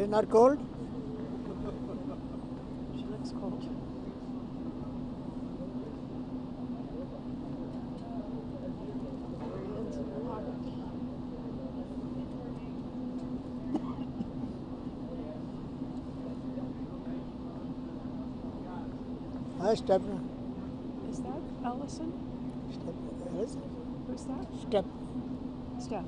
You're not cold? She looks cold. Hi, Step. Is that Ellison? Step. Ellison? Who's that? Step. Steph.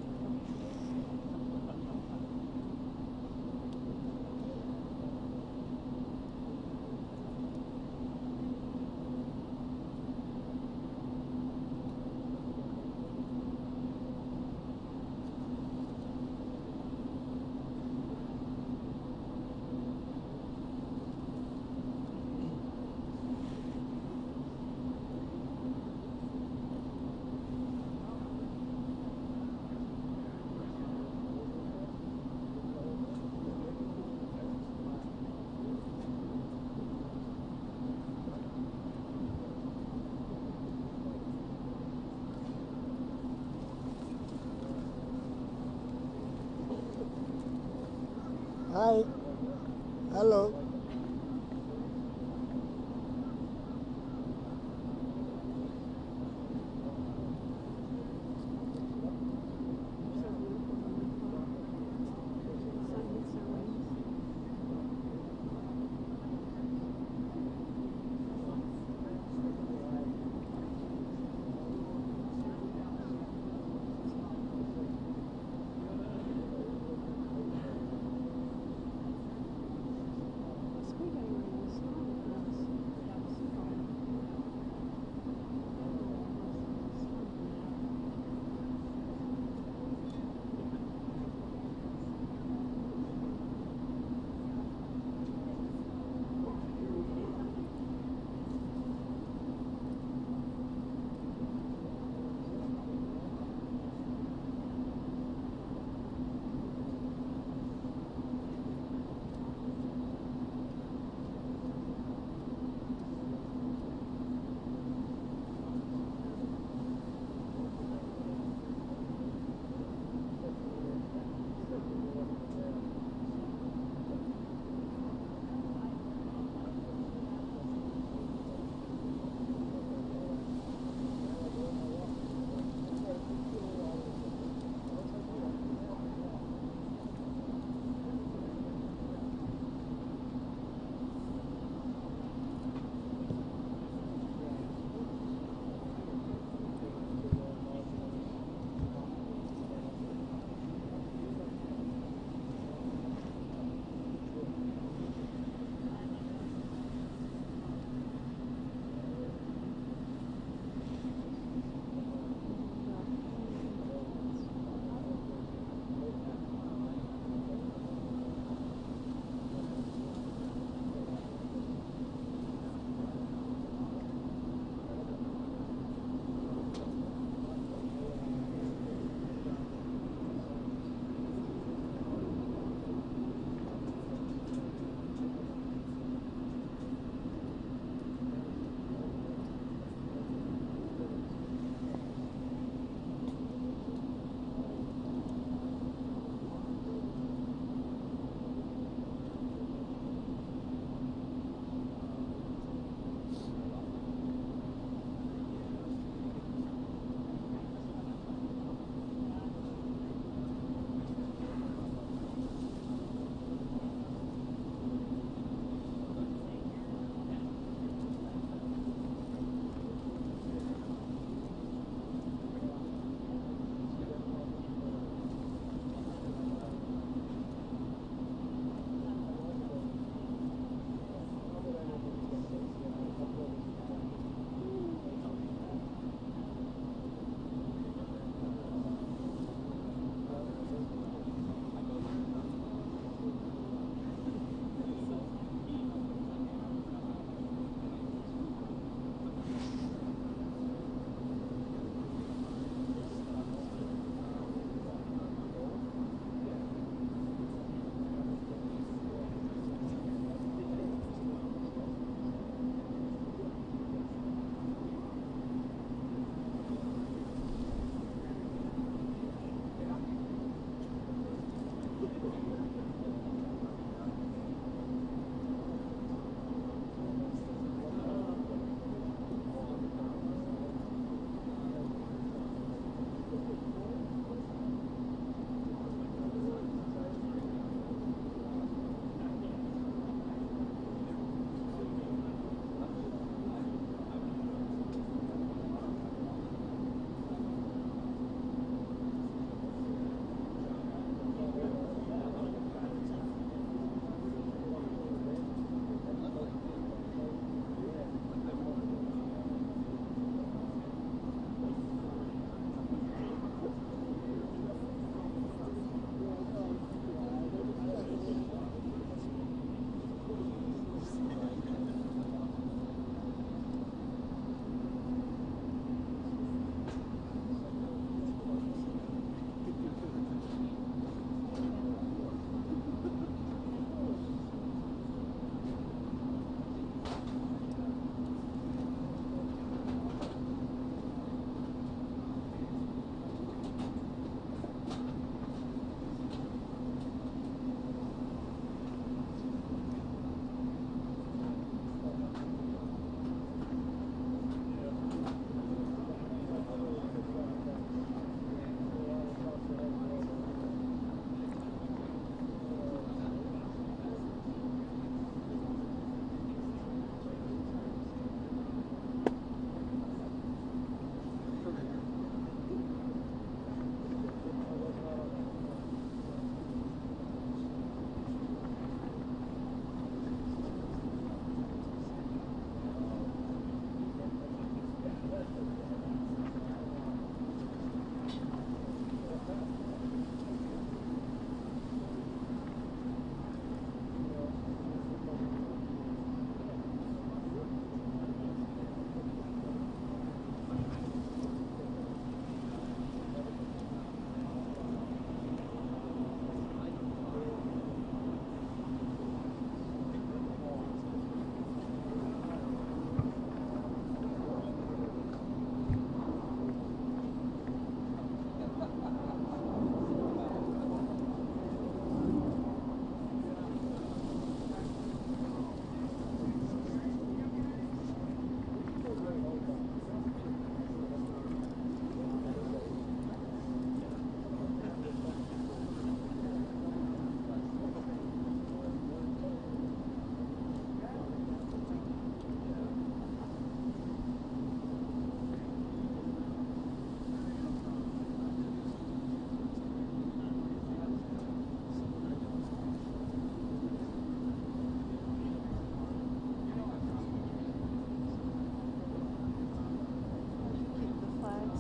Hi. Hello.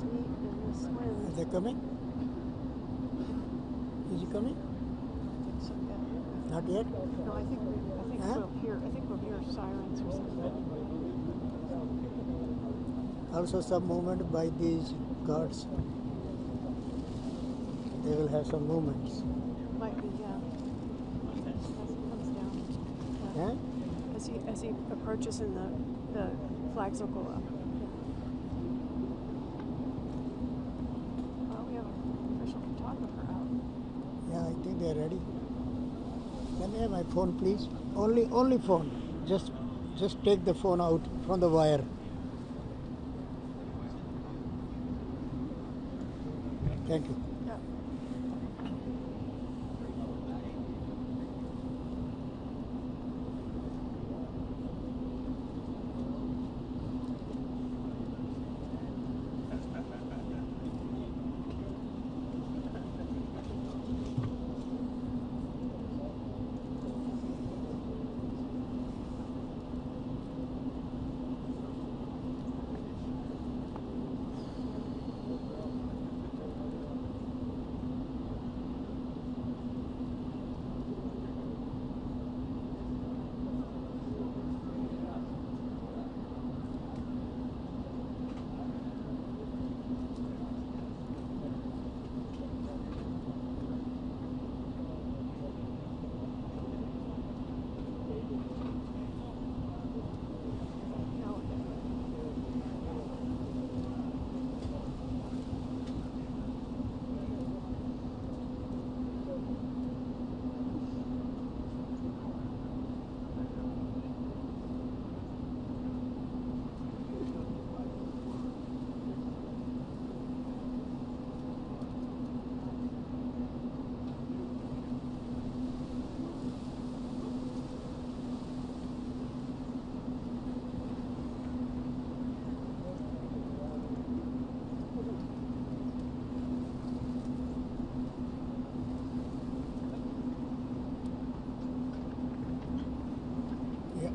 meet in this Are wind. they coming? Is he coming? I think so, yeah. Not yet? No, I think Huh? we'll hear sirens or something. Also some movement by these guards. They will have some movements. Might be, yeah. As he comes down. Yeah. Huh? As he approaches and the flags will go up. Yeah. Well, we have an official photographer out. Yeah, I think they're ready. Can I have my phone, please? Only phone. Just take the phone out from the wire. Thank you. Yeah. Yeah.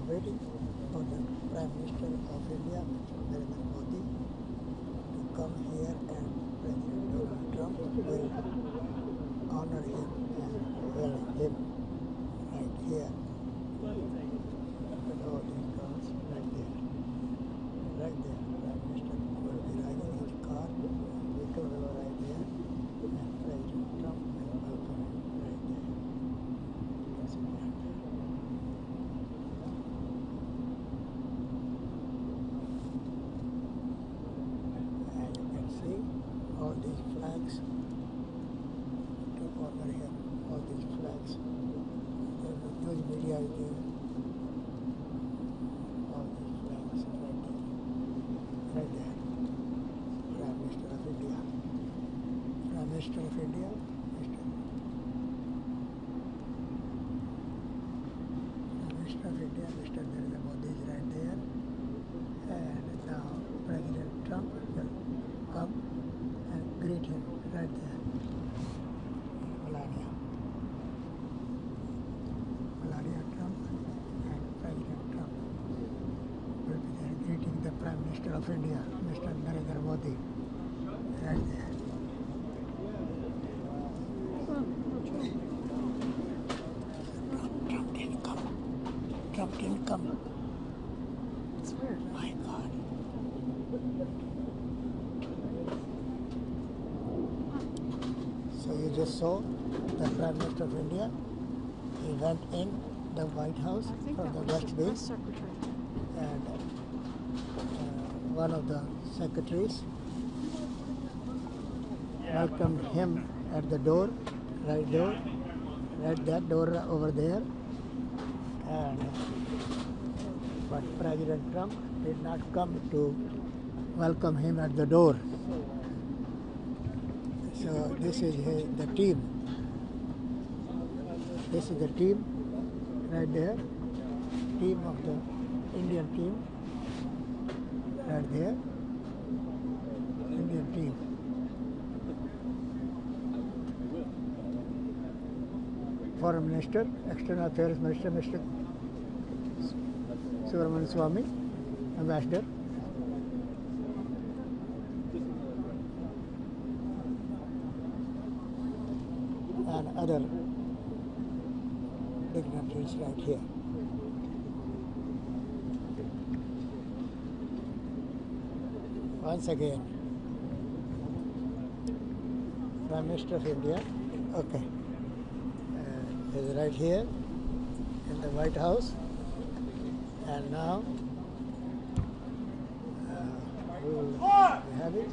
Waiting for the Prime Minister of India, Narendra Modi, to come here, and President Donald Trump will honor him and welcome him right here. With all these cars right there. Right there. Prime Minister will be riding his car, vehicle will arrive there, and President Trump will welcome him right there. That's it right there. And you can see all these flags to honor him. All these flags. The news media is there. All these flags right there. Right there. Prime Minister of India. Prime Minister of India. Prime Minister of India, Mr. Narendra Modi is right there. And now President Trump will come and greet him right there. Melania Trump and President Trump will be there greeting the Prime Minister of India, Mr. Narendra Modi, right there. didn't come. It's weird. My God. So you just saw the Prime Minister of India. He went in the White House I think from that the was West the Wing, press secretary. and one of the secretaries welcomed him at the door, right that door over there. And but President Trump did not come to welcome him at the door. So this is the team. This is the team right there. Team of the Indian team right there. Indian team. Foreign Minister, External Affairs Minister, Mr. Subramanian Swamy, Ambassador. And other dignitaries right here. Once again, Prime Minister of India, okay, is right here in the White House, and now we will have it.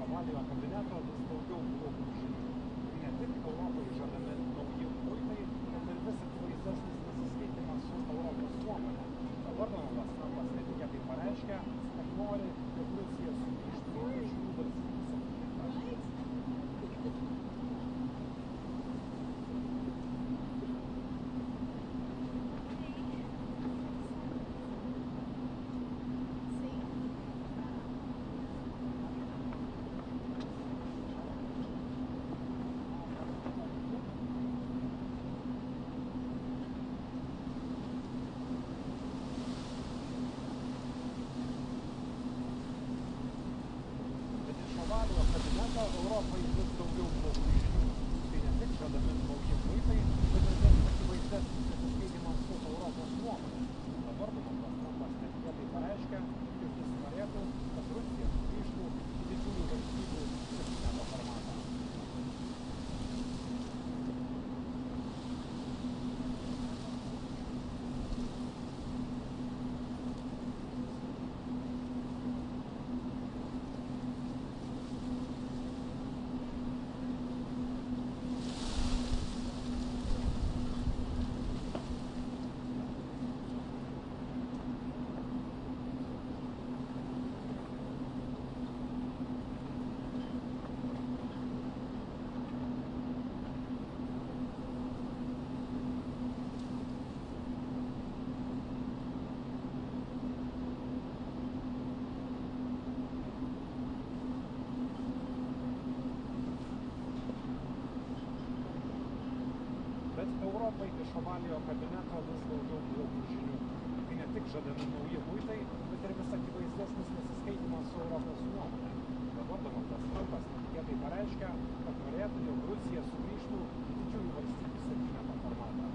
ovaliojo kabineto vis daugiau blogų žinių. Ne tik Europai žadami nauji muitai, bet ir vis akivaizdesnis nesiskaitymas su Europos nuomonė. Dabar Donaldas Trumpas netikėtai pareiškia, kad nori, jog Rusija sugrįžtų į šių valstybių septynetą. Ovaliojo kabineto Europai vis daugiau blogų žinių. Tai ne tik žadami nauji muitai, bet ir vis akivaizdesnis nesiskaitymas su Europos nuomonė. Dabar Donaldas Trumpas netikėtai pareiškia, jog jis norėtų, kad Rusija sugrįžtų į didžiųjų valstybių septyneto formatą. Bet Europai iš ovaliojo kabineto vis daugiau blogų žinių. Tai ne tik žadami nauji muitai, bet ir vis akivaizdesnis nesiskaitymas su Europos nuomonė. Dabar Donaldas Trumpas netikėtai pareiškia, kad norėtų, jog Rusija sugrįžtų į didžiųjų valstybių septyneto formatą.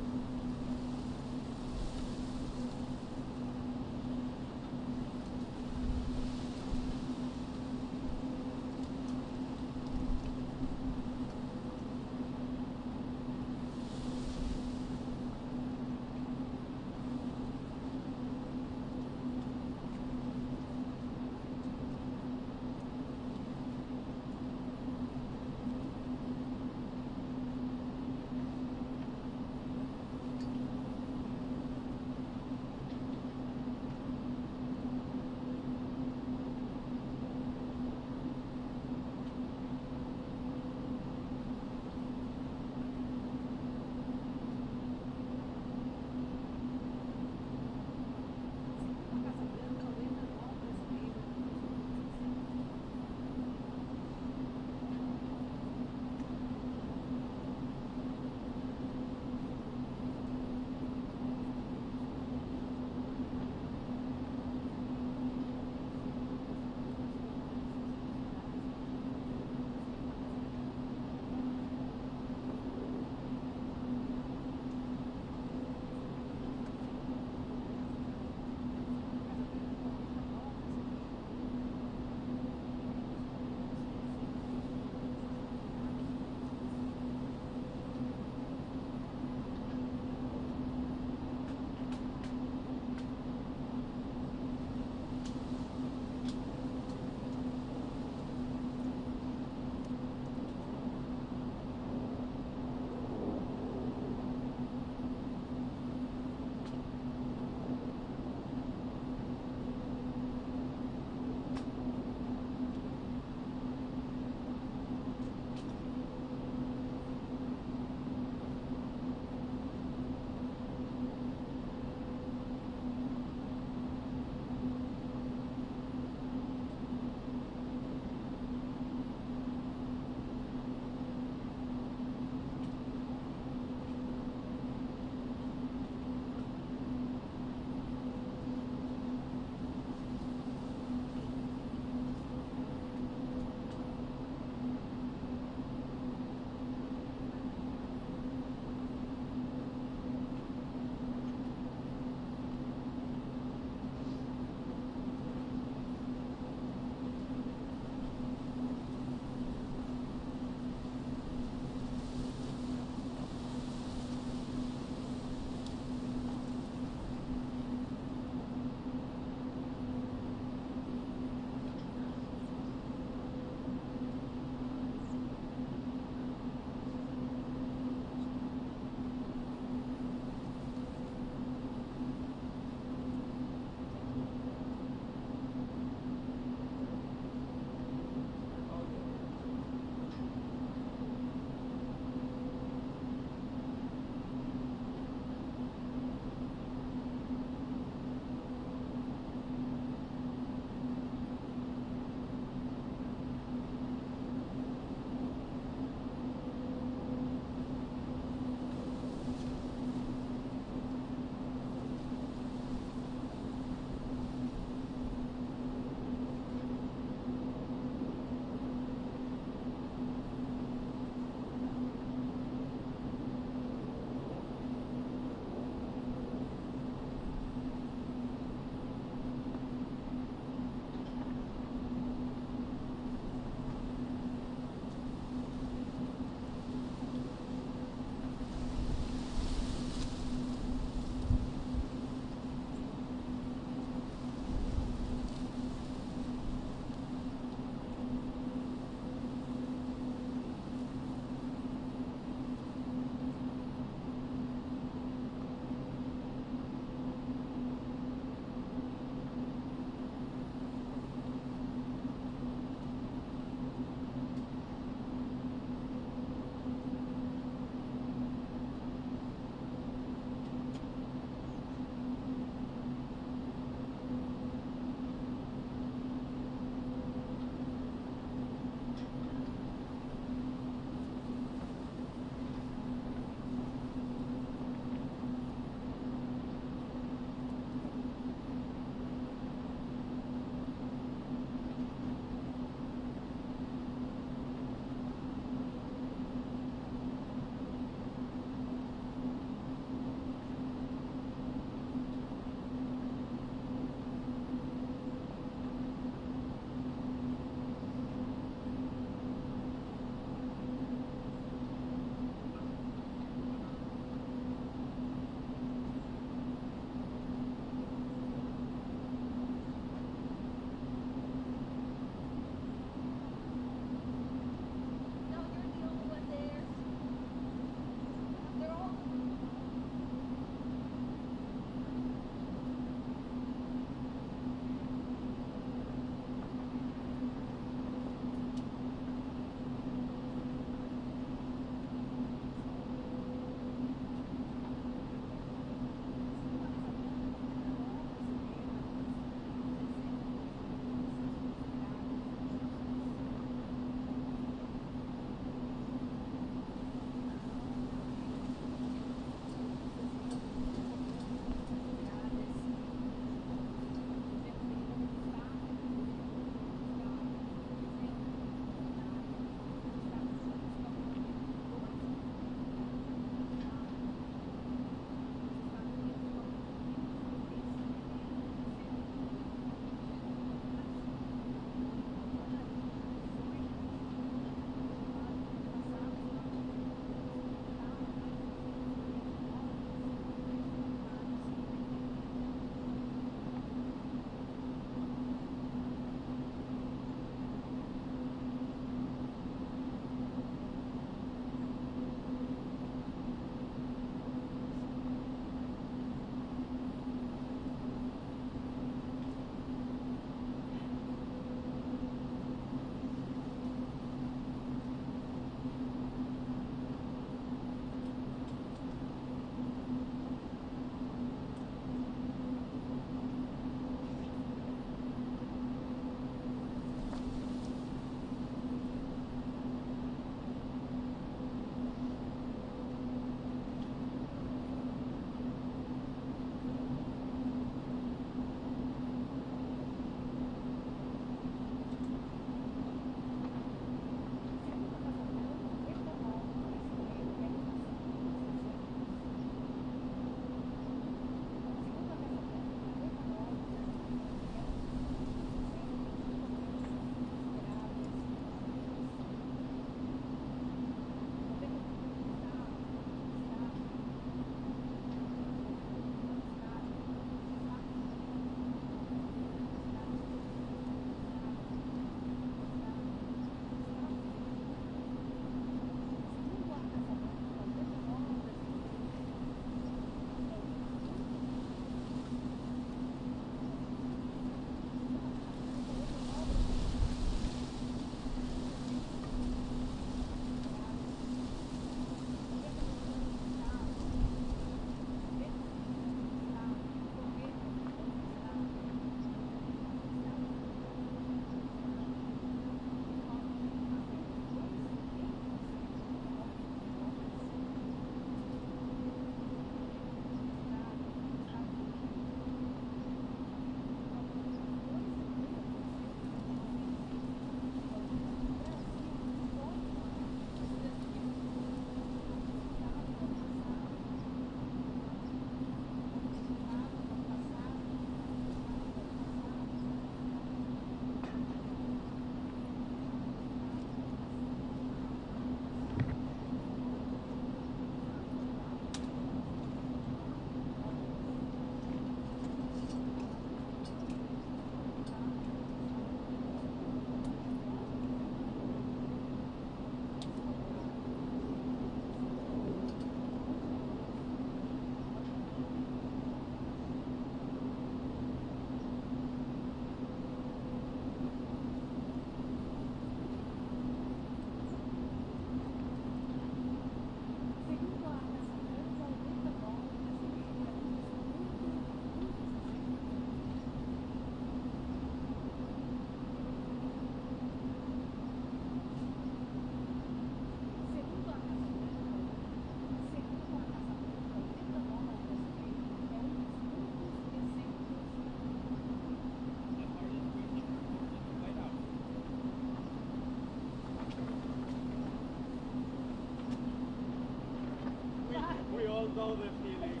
know the feeling.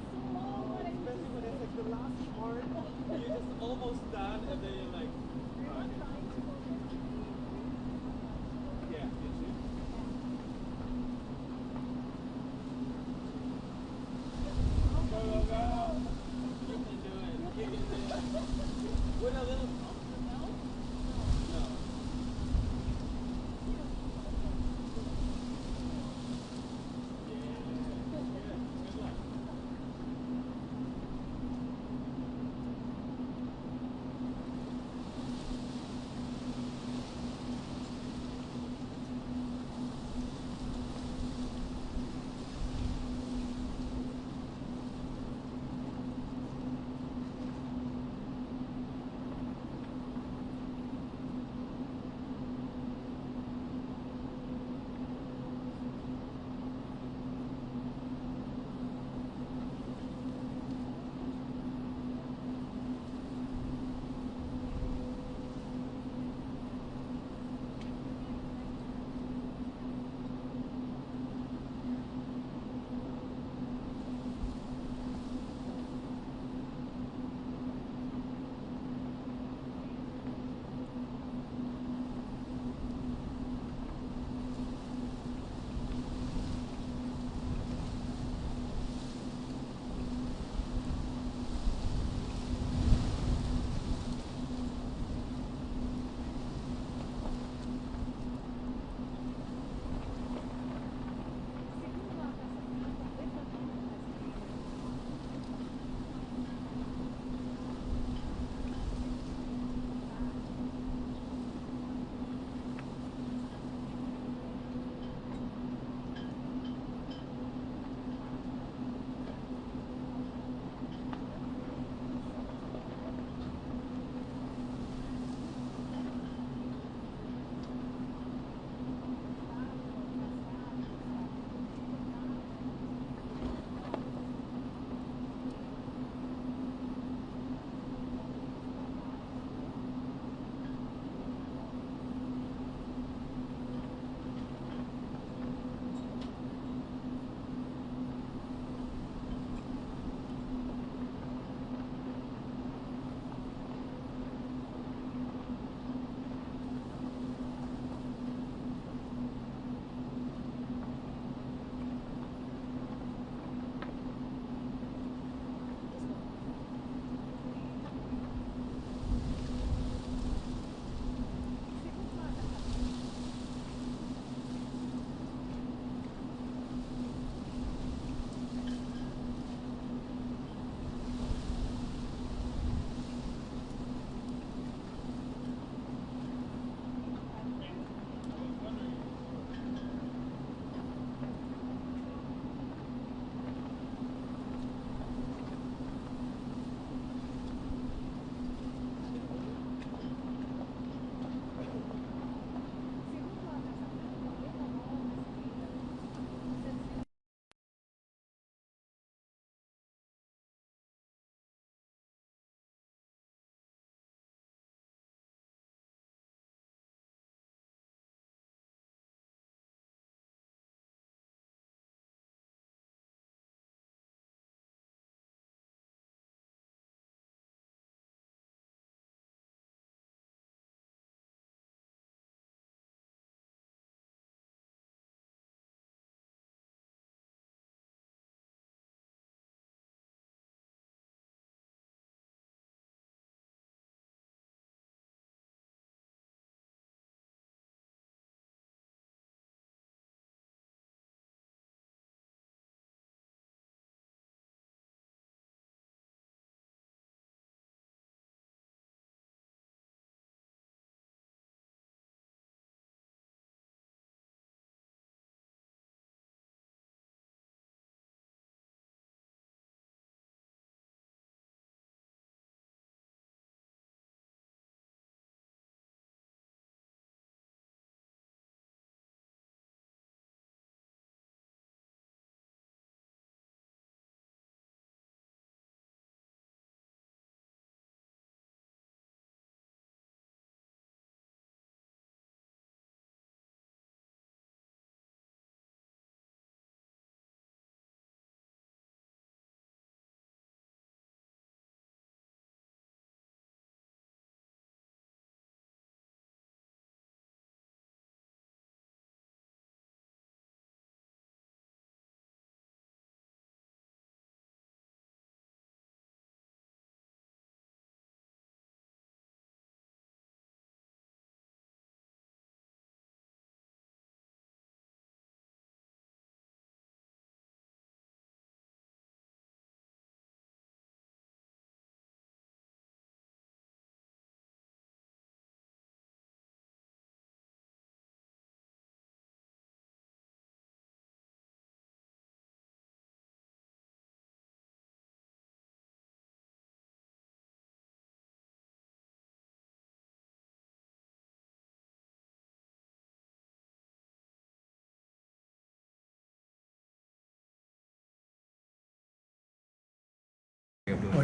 Especially when it's like the last part, you're just almost done, and then you're like, oh, okay. Yeah, you too. Go, go, go. You can do it. You can do it. With a little no.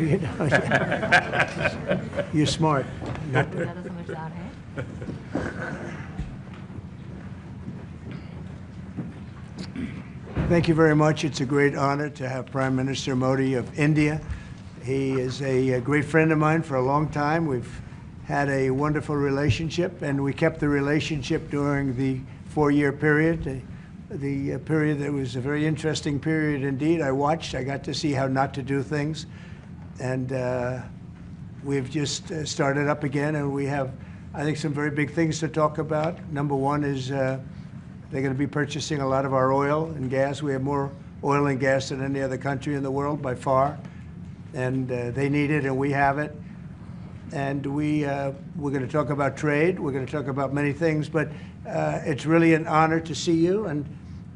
you know, you're smart. आप ज़्यादा समझदार हैं. Thank you very much. It's a great honor to have Prime Minister Modi of India. He is a great friend of mine for a long time. We've had a wonderful relationship, and we kept the relationship during the 4-year period. The period that was a very interesting period indeed. I got to see how not to do things, and we've just started up again, and we have, I think, some very big things to talk about. Number one is they're going to be purchasing a lot of our oil and gas. We have more oil and gas than any other country in the world by far, and they need it, and we have it. And we're going to talk about trade. We're going to talk about many things, but it's really an honor to see you, and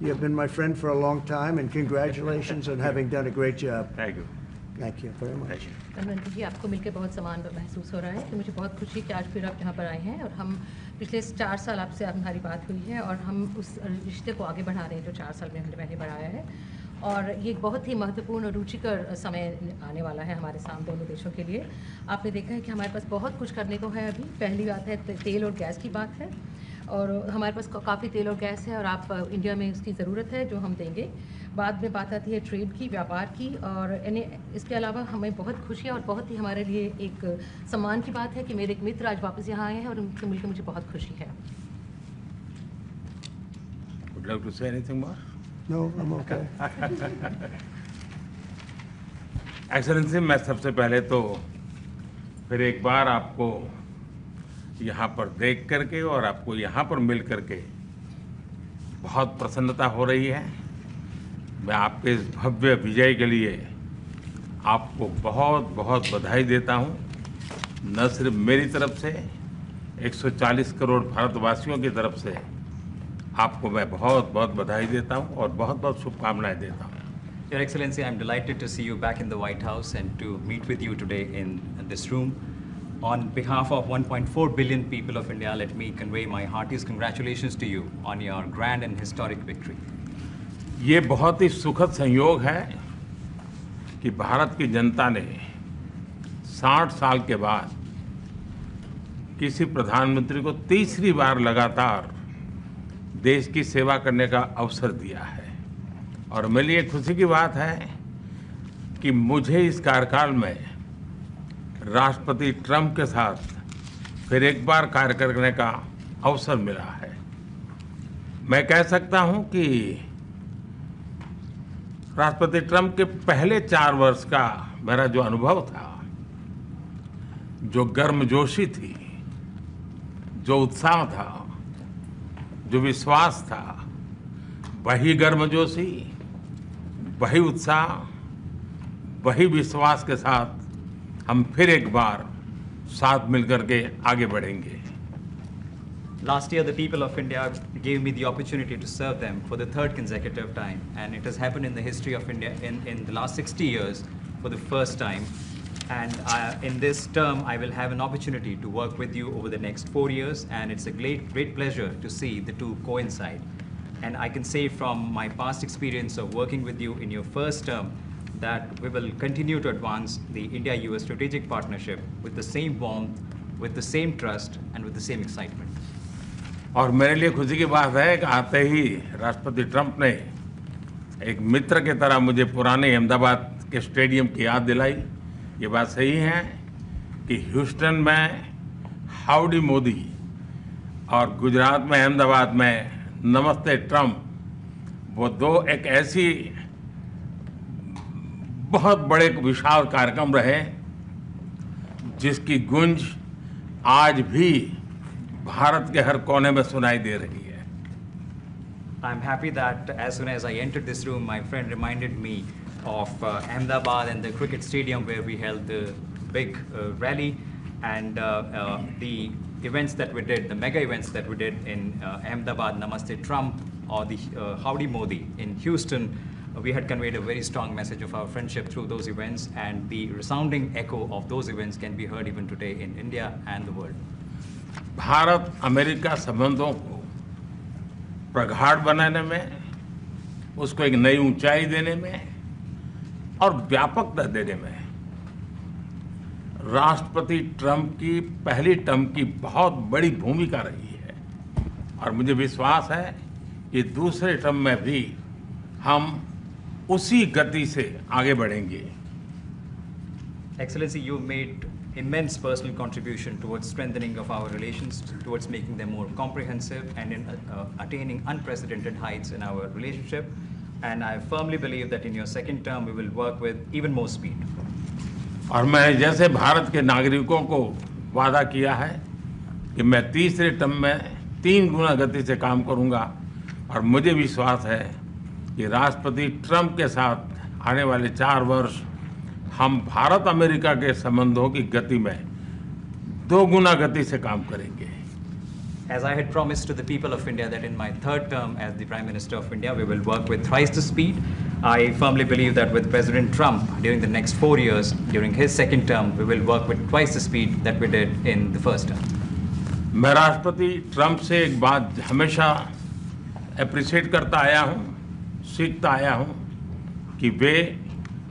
you have been my friend for a long time, and congratulations on having done a great job. Thank you. Thank you very much. Narendra जी, आपको मिलकर बहुत समान महसूस हो रहा है कि मुझे बहुत खुशी है कि आज फिर आप यहाँ पर आए हैं, और हम पिछले 4 साल आपसे हमारी बात हुई है, और हम उस रिश्ते को आगे बढ़ा रहे हैं जो 4 साल में हमने पहले बढ़ाया है. और ये एक बहुत ही महत्वपूर्ण और रुचिकर समय आने वाला है हमारे सामने दोनों देशों के लिए. आपने देखा है कि हमारे पास बहुत कुछ करने को है. अभी पहली बात है तेल और गैस की बात है, और हमारे पास काफ़ी तेल और गैस है, और आप इंडिया में उसकी ज़रूरत है जो हम देंगे. बाद में बात आती है ट्रेड की, व्यापार की, और इसके अलावा हमें बहुत खुशी है और बहुत ही हमारे लिए एक सम्मान की बात है कि मेरे एक मित्र आज वापस यहाँ आए हैं, और उनसे मिलकर मुझे बहुत खुशी है. Would you like to say anything more? No, I'm okay. Excellency, मैं सबसे पहले तो फिर एक बार आपको यहाँ पर देख करके और आपको यहाँ पर मिल करके बहुत प्रसन्नता हो रही है. मैं आपके इस भव्य विजय के लिए आपको बहुत बहुत बधाई देता हूँ. न सिर्फ मेरी तरफ से, 140 करोड़ भारतवासियों की तरफ से आपको मैं बहुत बहुत बधाई देता हूँ और बहुत बहुत शुभकामनाएं देता हूँ. Your Excellency, I'm delighted to see you back in the White House and to meet with you today in this room. On behalf of 1.4 billion people of India, let me convey my heartiest congratulations to you on your grand and historic victory. ये बहुत ही सुखद संयोग है कि भारत की जनता ने 60 साल के बाद किसी प्रधानमंत्री को तीसरी बार लगातार देश की सेवा करने का अवसर दिया है. और मेरे लिए खुशी की बात है कि मुझे इस कार्यकाल में राष्ट्रपति ट्रंप के साथ फिर एक बार कार्य करने का अवसर मिला है. मैं कह सकता हूं कि राष्ट्रपति ट्रंप के पहले 4 वर्ष का मेरा जो अनुभव था, जो गर्मजोशी थी, जो उत्साह था, जो विश्वास था, वही गर्मजोशी, वही उत्साह, वही विश्वास के साथ हम फिर एक बार साथ मिलकर के आगे बढ़ेंगे. Last year, the people of India gave me the opportunity to serve them for the 3rd consecutive time, and it has happened in the history of India in the last 60 years for the first time. And in this term, I will have an opportunity to work with you over the next 4 years, and it's a great pleasure to see the two coincide. And I can say from my past experience of working with you in your first term that we will continue to advance the India-US strategic partnership with the same warmth, with the same trust, and with the same excitement. और मेरे लिए खुशी की बात है कि आते ही राष्ट्रपति ट्रंप ने एक मित्र की तरह मुझे पुराने अहमदाबाद के स्टेडियम की याद दिलाई. ये बात सही है कि ह्यूस्टन में हाउडी मोदी और गुजरात में अहमदाबाद में नमस्ते ट्रंप, वो दो एक ऐसी बहुत बड़े विशाल कार्यक्रम रहे जिसकी गूंज आज भी भारत के हर कोने में सुनाई दे रही है. I'm happy that as soon as I entered this room, my friend reminded me of Ahmedabad and the cricket stadium where we held the big rally, and the events that we did, the mega events that we did in Ahmedabad, Namaste Trump, or the Howdy Modi in Houston. We had conveyed a very strong message of our friendship through those events, and the resounding echo of those events can be heard even today in India and the world. Bharat America संबंधों को प्रगाढ़ बनाने में, उसको एक नई ऊंचाई देने में और व्यापकता देने में राष्ट्रपति ट्रंप की पहली टर्म की बहुत बड़ी भूमिका रही है और मुझे विश्वास है कि दूसरे टर्म में भी हम उसी गति से आगे बढ़ेंगे। Excellency, you made immense personal contribution towards strengthening of our relations, towards making them more comprehensive and in attaining unprecedented heights in our relationship. And I firmly believe that in your second term, we will work with even more speed. और मैं जैसे भारत के नागरिकों को वादा किया है कि मैं तीसरे टर्म में 3 गुना गति से काम करूंगा और मुझे विश्वास है कि राष्ट्रपति ट्रंप के साथ आने वाले 4 वर्ष हम भारत अमेरिका के संबंधों की गति में 2 गुना गति से काम करेंगे। As I had promised to the people of India that in my third term as the Prime Minister of India, we will work with thrice the speed. I firmly believe that with President Trump, during the next 4 years, during his second term, we will work with twice the speed that we did in the first term. मैं राष्ट्रपति Trump से एक बात हमेशा appreciate करता आया हूँ, सीखता आया हूँ कि वे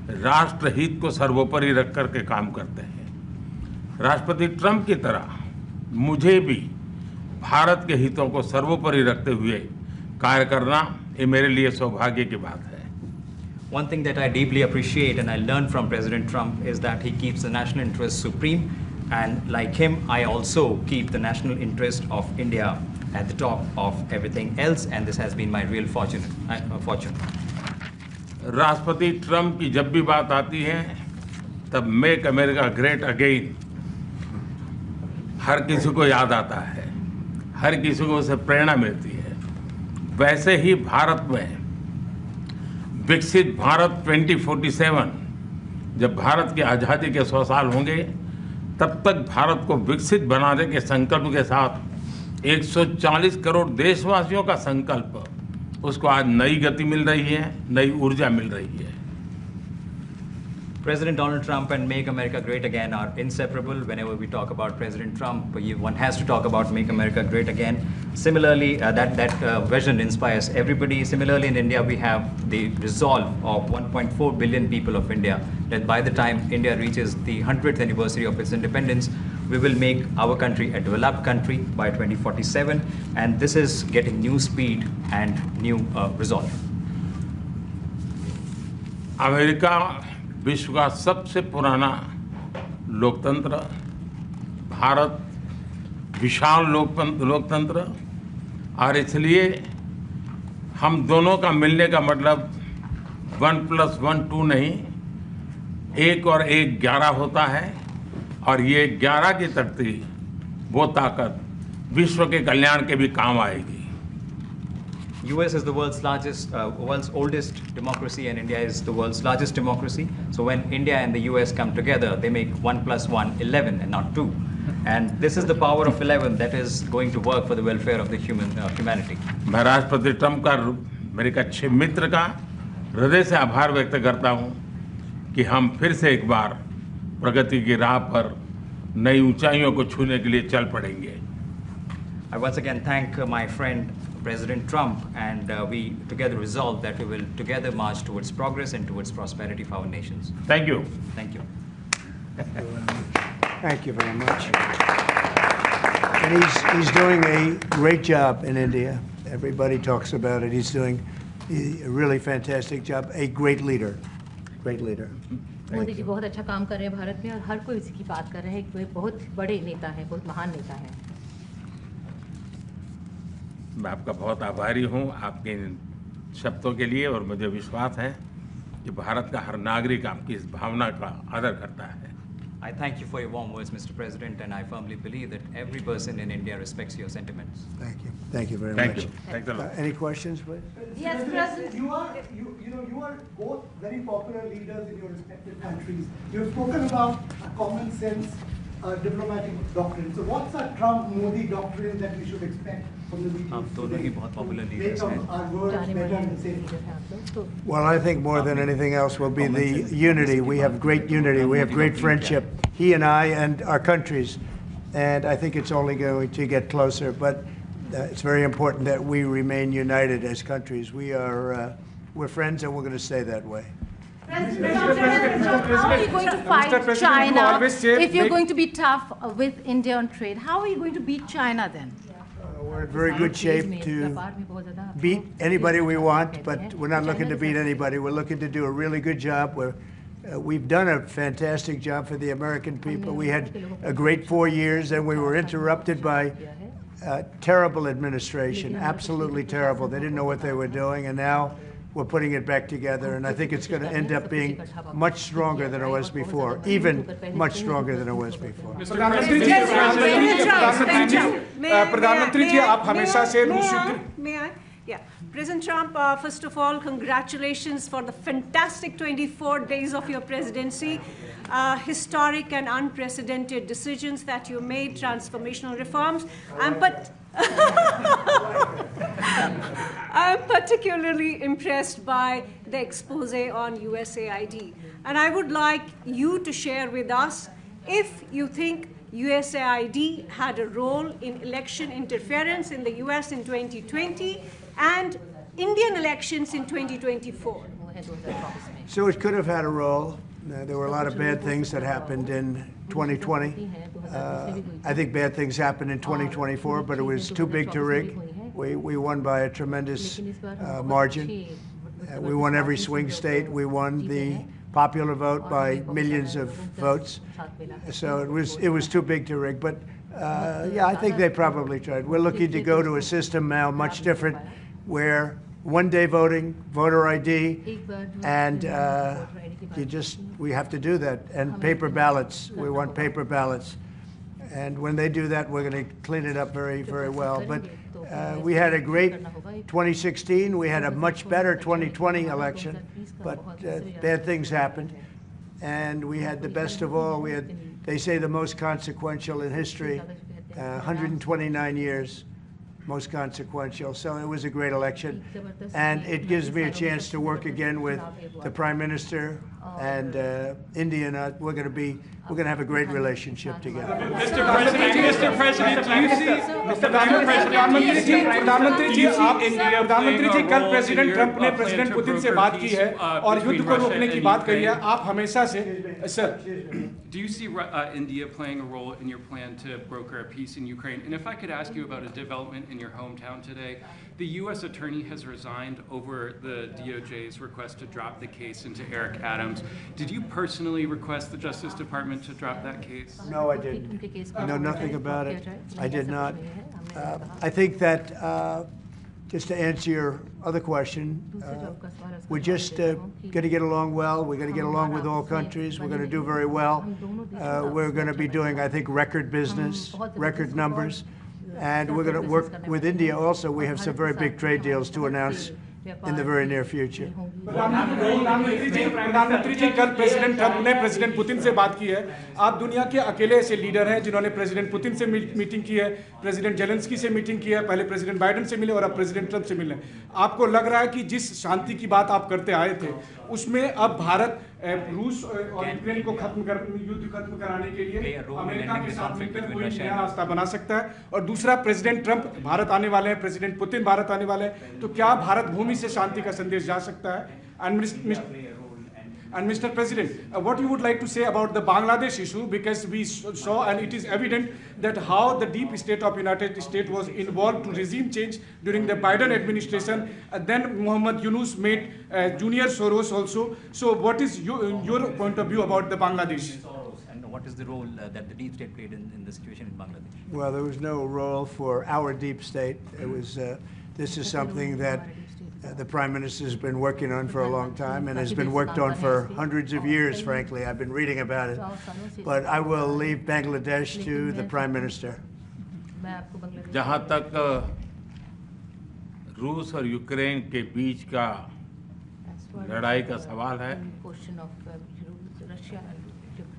राष्ट्रहित को सर्वोपरि रख कर के काम करते हैं। राष्ट्रपति ट्रंप की तरह मुझे भी भारत के हितों को सर्वोपरि रखते हुए कार्य करना ये मेरे लिए सौभाग्य की बात है। One thing that I deeply appreciate and I learned from President Trump is that he keeps the national interest supreme, and like him, I also keep the national interest of India at the top of everything else, and this has been my real fortune. राष्ट्रपति Trump की जब भी बात आती है तब make America great again हर किसी को याद आता है, हर किसी को उससे प्रेरणा मिलती है। वैसे ही भारत में विकसित भारत 2047 जब भारत की आज़ादी के 100 साल होंगे तब तक भारत को विकसित बनाने के संकल्प के साथ 140 करोड़ देशवासियों का संकल्प, उसको आज नई गति मिल रही है, नई ऊर्जा मिल रही है। President Donald Trump and Make America Great Again are inseparable. Whenever we talk about President Trump, one has to talk about Make America Great Again. Similarly, that vision inspires everybody. Similarly, in India, we have the resolve of 1.4 billion people of India that by the time India reaches the 100th anniversary of its independence, we will make our country a developed country by 2047. And this is getting new speed and new resolve. America विश्व का सबसे पुराना लोकतंत्र, भारत विशाल लोकतंत्र, और इसलिए हम दोनों का मिलने का मतलब 1+1 2 नहीं, 1 और 1 11 होता है, और ये 11 की तख्ती वो ताकत विश्व के कल्याण के भी काम आएगी। US is the world's oldest democracy, and India is the world's largest democracy. So when India and the US come together, they make 1+1 11 and not 2. And this is the power of 11 that is going to work for the welfare of the humanity. मैं राष्ट्रपति Trump का, मेरे एक अच्छे मित्र का हृदय से आभार व्यक्त करता हूं कि हम फिर से एक बार प्रगति की राह पर नई ऊंचाइयों को छूने के लिए चल पड़ेंगे। I once again thank my friend President Trump, and we together resolve that we will together march towards progress and towards prosperity for our nations. Thank you. Thank you. Thank you very much. And he's doing a great job in India. Everybody talks about it. He's doing a really fantastic job. A great leader. Great leader. Modi ji बहुत अच्छा काम कर रहे हैं भारत में, और हर कोई इसी की बात कर रहे हैं कि वे बहुत बड़े नेता हैं, बहुत महान नेता हैं। मैं आपका बहुत आभारी हूं आपके इन शब्दों के लिए, और मुझे विश्वास है कि भारत का हर नागरिक आपकी इस भावना का आदर करता है। I thank you for your warm words, Mr. President, and I firmly believe that every person in India respects your sentiments. Thank you. Thank you very Thank much. you. Thanks a lot. Any questions, please? Yes, President. You are both very popular leaders in your respective countries. You've spoken about a common sense diplomatic doctrine. So what's a Trump-Modi doctrine that we should expect from the meetings? आप दोनों ही बहुत popular leaders Make हैं। our words जाने better माने and safer. Leader हैं आप लोग, तो Well, I think more than anything else will be the unity. We have great unity. We have great friendship, he and I and our countries. And I think it's only going to get closer. But it's very important that we remain united as countries. We're friends, and we're going to stay that way. How are you going to fight China if you're going to be tough with India on trade? How are you going to beat China then? We're in very good shape to beat anybody we want, but we're not looking to beat anybody. We're looking to do a really good job. We've done a fantastic job for the American people. We had a great 4 years, and we were interrupted by terrible administration, absolutely terrible. They didn't know what they were doing, and now we're putting it back together, and I think it's going to end up being much stronger than it was before, even much stronger than it was before. May I? Yeah. President Trump, first of all, congratulations for the fantastic 24 days of your presidency. Historic and unprecedented decisions that you made, transformational reforms. I'm particularly impressed by the expose on USAID. And I would like you to share with us if you think USAID had a role in election interference in the US in 2020 and Indian elections in 2024. So it could have had a role. There were a lot of bad things that happened in 2020. I think bad things happened in 2024, but it was too big to rig. We won by a tremendous margin. We won every swing state. We won the popular vote by millions of votes. So it was too big to rig. But yeah, I think they probably tried. We're looking to go to a system now much different, where one-day voting, voter ID, and we have to do that. And paper ballots. We want paper ballots. And when they do that, we're going to clean it up very, very well. But we had a great 2016. We had a much better 2020 election, but bad things happened. And we had the best of all. We had, they say, the most consequential in history, 129 years, most consequential. So it was a great election. And it gives me a chance to work again with the Prime Minister and India. And we're going to have a great relationship together. Mr. President, do you see, प्रधानमंत्री जी कल president Trump ने president Putin से बात की है और युद्ध को रोकने की बात कही है. आप हमेशा से sir. Do you see India playing a role in your plan to broker a peace in Ukraine? And if I could ask you about a development in your hometown today, the U.S. attorney has resigned over the DOJ's request to drop the case into Eric Adams. Did you personally request the Justice Department to drop that case? No, I didn't. I know nothing about it. I did not. I think that, just to answer your other question, we're just going to get along well. We're going to get along with all countries. We're going to do very well. We're going to be doing, I think, record business, record numbers. And we're going to work with India also. We have some very big trade deals to announce in the very near future. प्रधानमंत्री जी कल president Trump ने president Putin से बात की है. आप दुनिया के अकेले ऐसे लीडर हैं जिन्होंने प्रेसिडेंट पुतिन से मीटिंग की है, प्रेसिडेंट जेलेंस्की से मीटिंग की है, पहले प्रेसिडेंट बाइडेन से मिले और अब प्रेसिडेंट ट्रंप से मिले. आपको लग रहा है कि जिस शांति की बात आप करते आए थे उसमें अब भारत रूस और यूक्रेन को युद्ध खत्म कराने के लिए अमेरिका के साथ मिलकर कोई नया रास्ता बना सकता है? और दूसरा, प्रेसिडेंट ट्रंप भारत आने वाले हैं, प्रेसिडेंट पुतिन भारत आने वाले हैं, तो क्या भारत भूमि से शांति का संदेश जा सकता है? And Mr. President, what you would like to say about the Bangladesh issue, because we saw and it is evident that how the deep state of United States was involved to regime change during the Biden administration. Then Muhammad Yunus made Junior Soros also. So what is your point of view about the Bangladesh? And what is the role that the deep state played in the situation in Bangladesh? Well, there was no role for our deep state. It was, this is something that the Prime Minister has been working on for a long time and has been worked on for hundreds of years, frankly. I've been reading about it. But I will leave Bangladesh to the Prime Minister. जहाँ तक रूस और Ukraine के बीच का लड़ाई का सवाल है,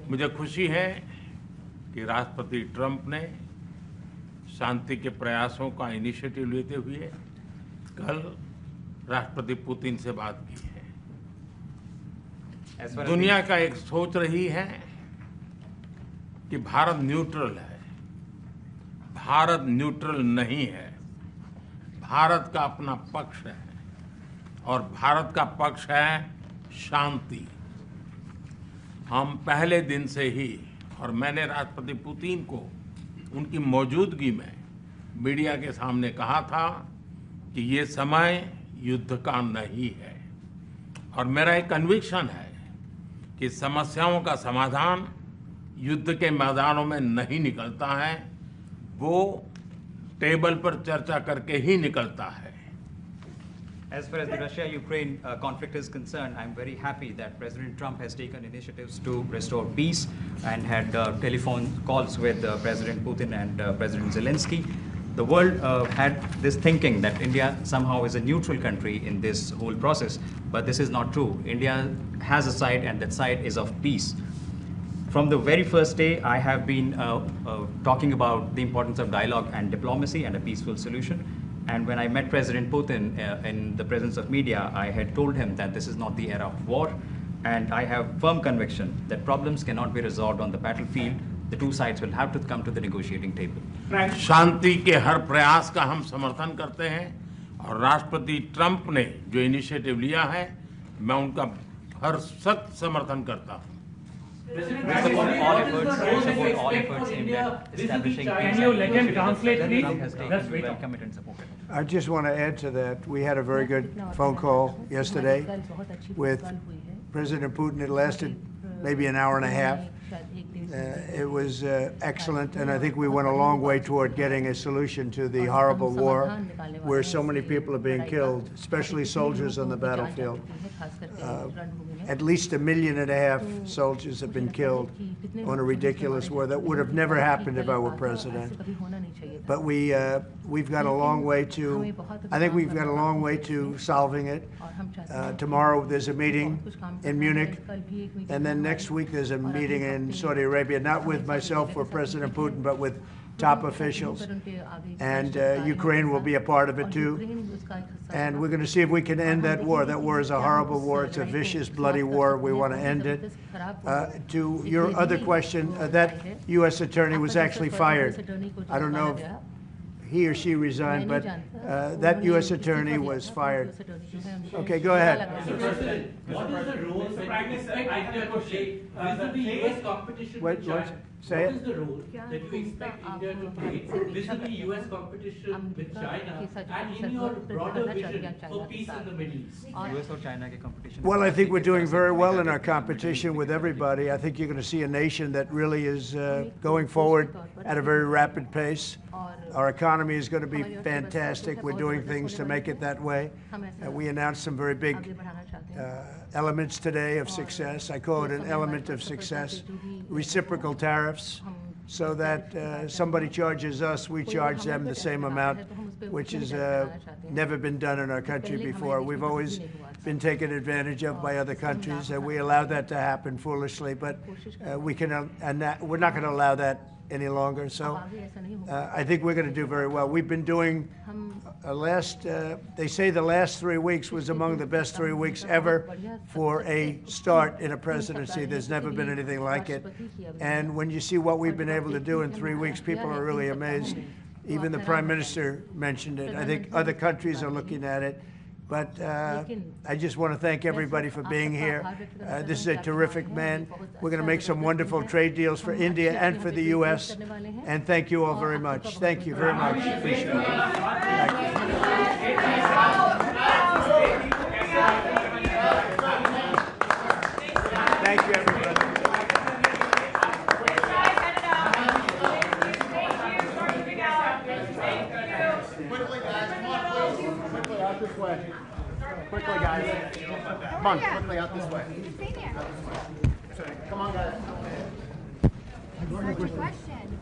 मुझे खुशी है कि राष्ट्रपति ट्रंप ने शांति के प्रयासों का इनिशिएटिव लेते हुए कल राष्ट्रपति पुतिन से बात की है. दुनिया का एक सोच रही है कि भारत न्यूट्रल है. भारत न्यूट्रल नहीं है. भारत का अपना पक्ष है और भारत का पक्ष है शांति. हम पहले दिन से ही, और मैंने राष्ट्रपति पुतिन को उनकी मौजूदगी में मीडिया के सामने कहा था कि ये समय युद्ध का नहीं है, और मेरा एक कन्विक्शन है कि समस्याओं का समाधान युद्ध के मैदानों में नहीं निकलता है, वो टेबल पर चर्चा करके ही निकलता है। As far as the Russia-Ukraine conflict is concerned, I'm very happy that President Trump has taken initiatives to restore peace and had telephone calls with President Putin and President Zelensky. The world had this thinking that India somehow is a neutral country in this whole process, but this is not true. India has a side, and that side is of peace. From the very first day, I have been talking about the importance of dialogue and diplomacy and a peaceful solution. And when I met President Putin in the presence of media, I had told him that this is not the era of war. And I have firm conviction that problems cannot be resolved on the battlefield. The two sides will have to come to the negotiating table. शांति के हर प्रयास का हम समर्थन करते हैं, और राष्ट्रपति Trump ने जो इनिशिएटिव लिया है, मैं उनका हर सख्त समर्थन करता हूं। We support all efforts aimed at establishing peace. Can you let him translate, please? Trump has taken, we welcome it and support it. I just want to add to that. We had a very good phone call yesterday with President Putin. It lasted maybe an hour and a half. It was excellent, and I think we went a long way toward getting a solution to the horrible war where so many people are being killed, especially soldiers on the battlefield. At least 1.5 million soldiers have been killed on a ridiculous war that would have never happened if I were president. But we've got a long way to, I think we've got a long way to solving it. Tomorrow there's a meeting in Munich, and then next week there's a meeting in Saudi Arabia, not with myself or President Putin, but with top officials. And Ukraine will be a part of it too. And we're going to see if we can end that war. That war is a horrible war. It's a vicious, bloody war. We want to end it. To your other question, that U.S. attorney was actually fired. I don't know if he or she resigned, but that U.S. attorney was fired. Okay, go ahead. Mr. President, what is the role, Prime Minister, I have a question. Vis-a-vis U.S. competition with China, say it. what is the role that you expect India to play vis-a-vis U.S. competition with China and in your broader vision for peace in the Middle East? US or China के competition? Well, I think we're doing very well in our competition with everybody. I think you're going to see a nation that really is going forward at a very rapid pace. Our economy is going to be fantastic. We're doing things to make it that way. We announced some very big elements today of success. I call it an element of success. Reciprocal tariffs, so that somebody charges us, we charge them the same amount, which has never been done in our country before. We've always been taken advantage of by other countries, and we allowed that to happen foolishly, but we're not going to allow that any longer. So I think we're going to do very well. We've been doing they say the last 3 weeks was among the best 3 weeks ever for a start in a presidency. There's never been anything like it. And when you see what we've been able to do in 3 weeks, people are really amazed. Even the Prime Minister mentioned it. I think other countries are looking at it. But I just want to thank everybody for being here. This is a terrific man. We're going to make some wonderful trade deals for India and for the U.S. And thank you all very much. Thank you very much. Appreciate it. Thank you, everybody. Quickly, guys, come on, please. Quickly, out this way. Quickly, guys. Come on, quickly, out this way. Come on, guys. What's your question?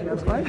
That's fine.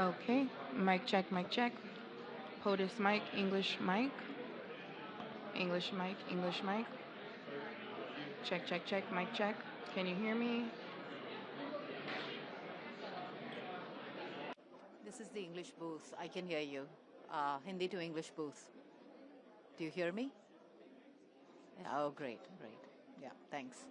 Okay, mic check, mic check. POTUS mic, English mic. English mic, English mic. Check, check, check, mic check. Can you hear me? This is the English booth. I can hear you. Hindi to English booth. Do you hear me? Oh, great, great. Yeah, thanks.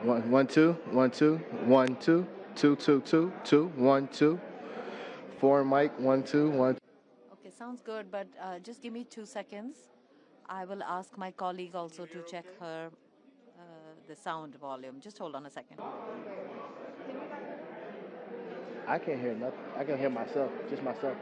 1 1 2 1 2 1 2 2 2 2 2 1 2 4 mic 1 2 1. Okay, sounds good, but just give me 2 seconds. I will ask my colleague also to check her the sound volume. Just hold on a second. I can't hear nothing. I can hear myself, just myself.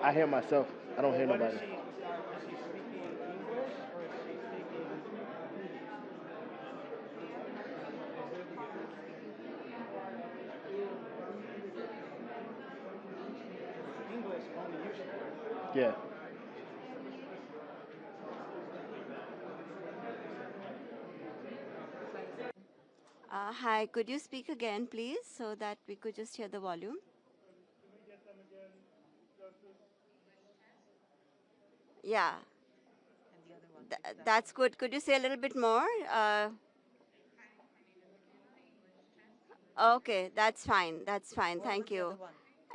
I hear myself. I don't hear nobody. Is she speaking English or is she speaking? English only usually. Yeah. Hi, could you speak again, please, so that we could just hear the volume? Yeah. That's good. Could you say a little bit more? Okay, that's fine. That's fine. Thank you.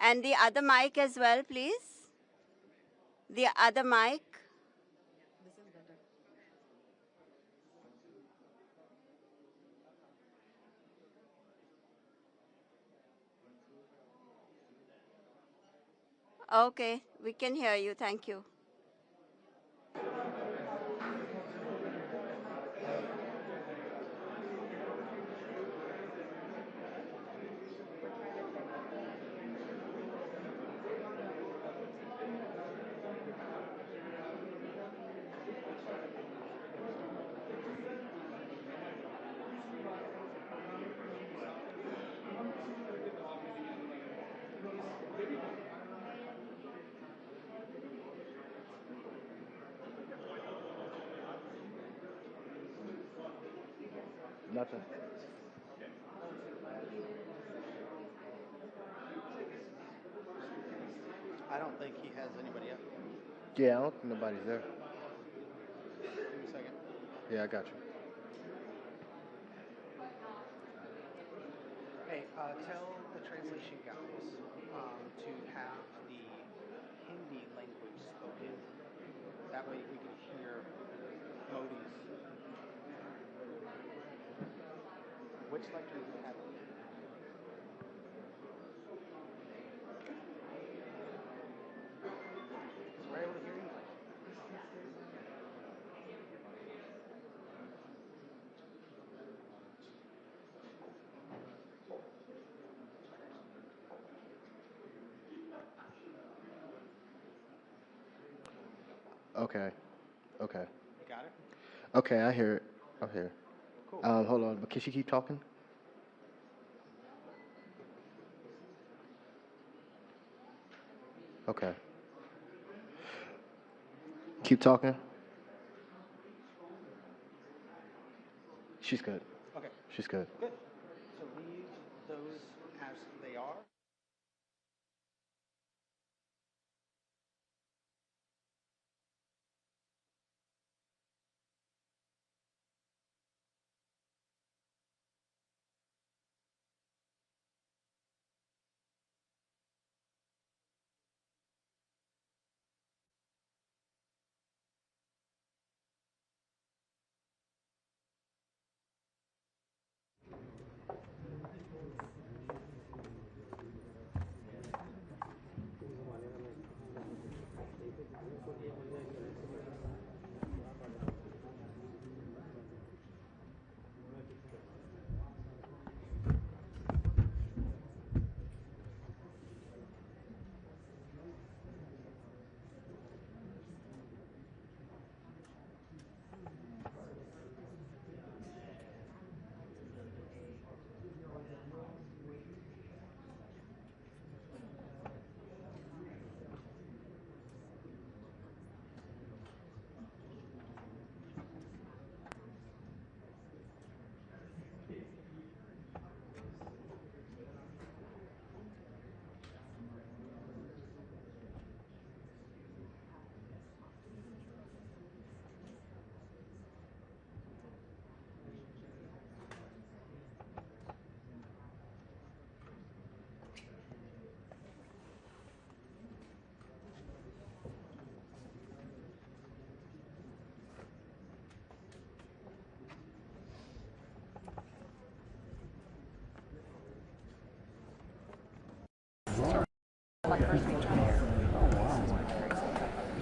And the other mic as well, please. The other mic. This is better. Okay, we can hear you. Thank you. Nothing. I don't think he has anybody up. Yeah, I don't think nobody's there. Give me a second. Yeah, I got you. Hey, tell the translation guys to have the Hindi language spoken. That way we can hear Modi's. Which lecture do you have? We're able to hear you. Okay. Okay. You got it? Okay, I hear it. I hear it. Cool. Hold on, but can she keep talking? Okay. Keep talking. She's good. Okay. She's good. Good. So leave those as they are.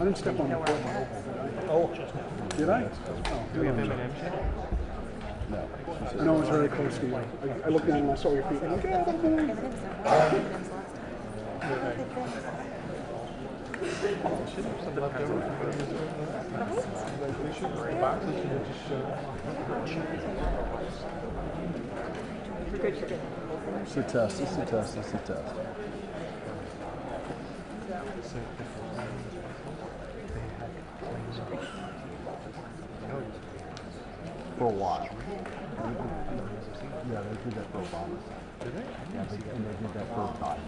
I didn't step on the court. Oh, did I? Do we have M&M shit? No. I know it was very close to you. I looked down and I saw your feet. I'm like, yeah, Something left over. We should bring boxes and just You're good, you're good. It's a test, it's a test, it's a test. For a while. Yeah, they did that for Obama. Did they? Yeah, and they did that for a time.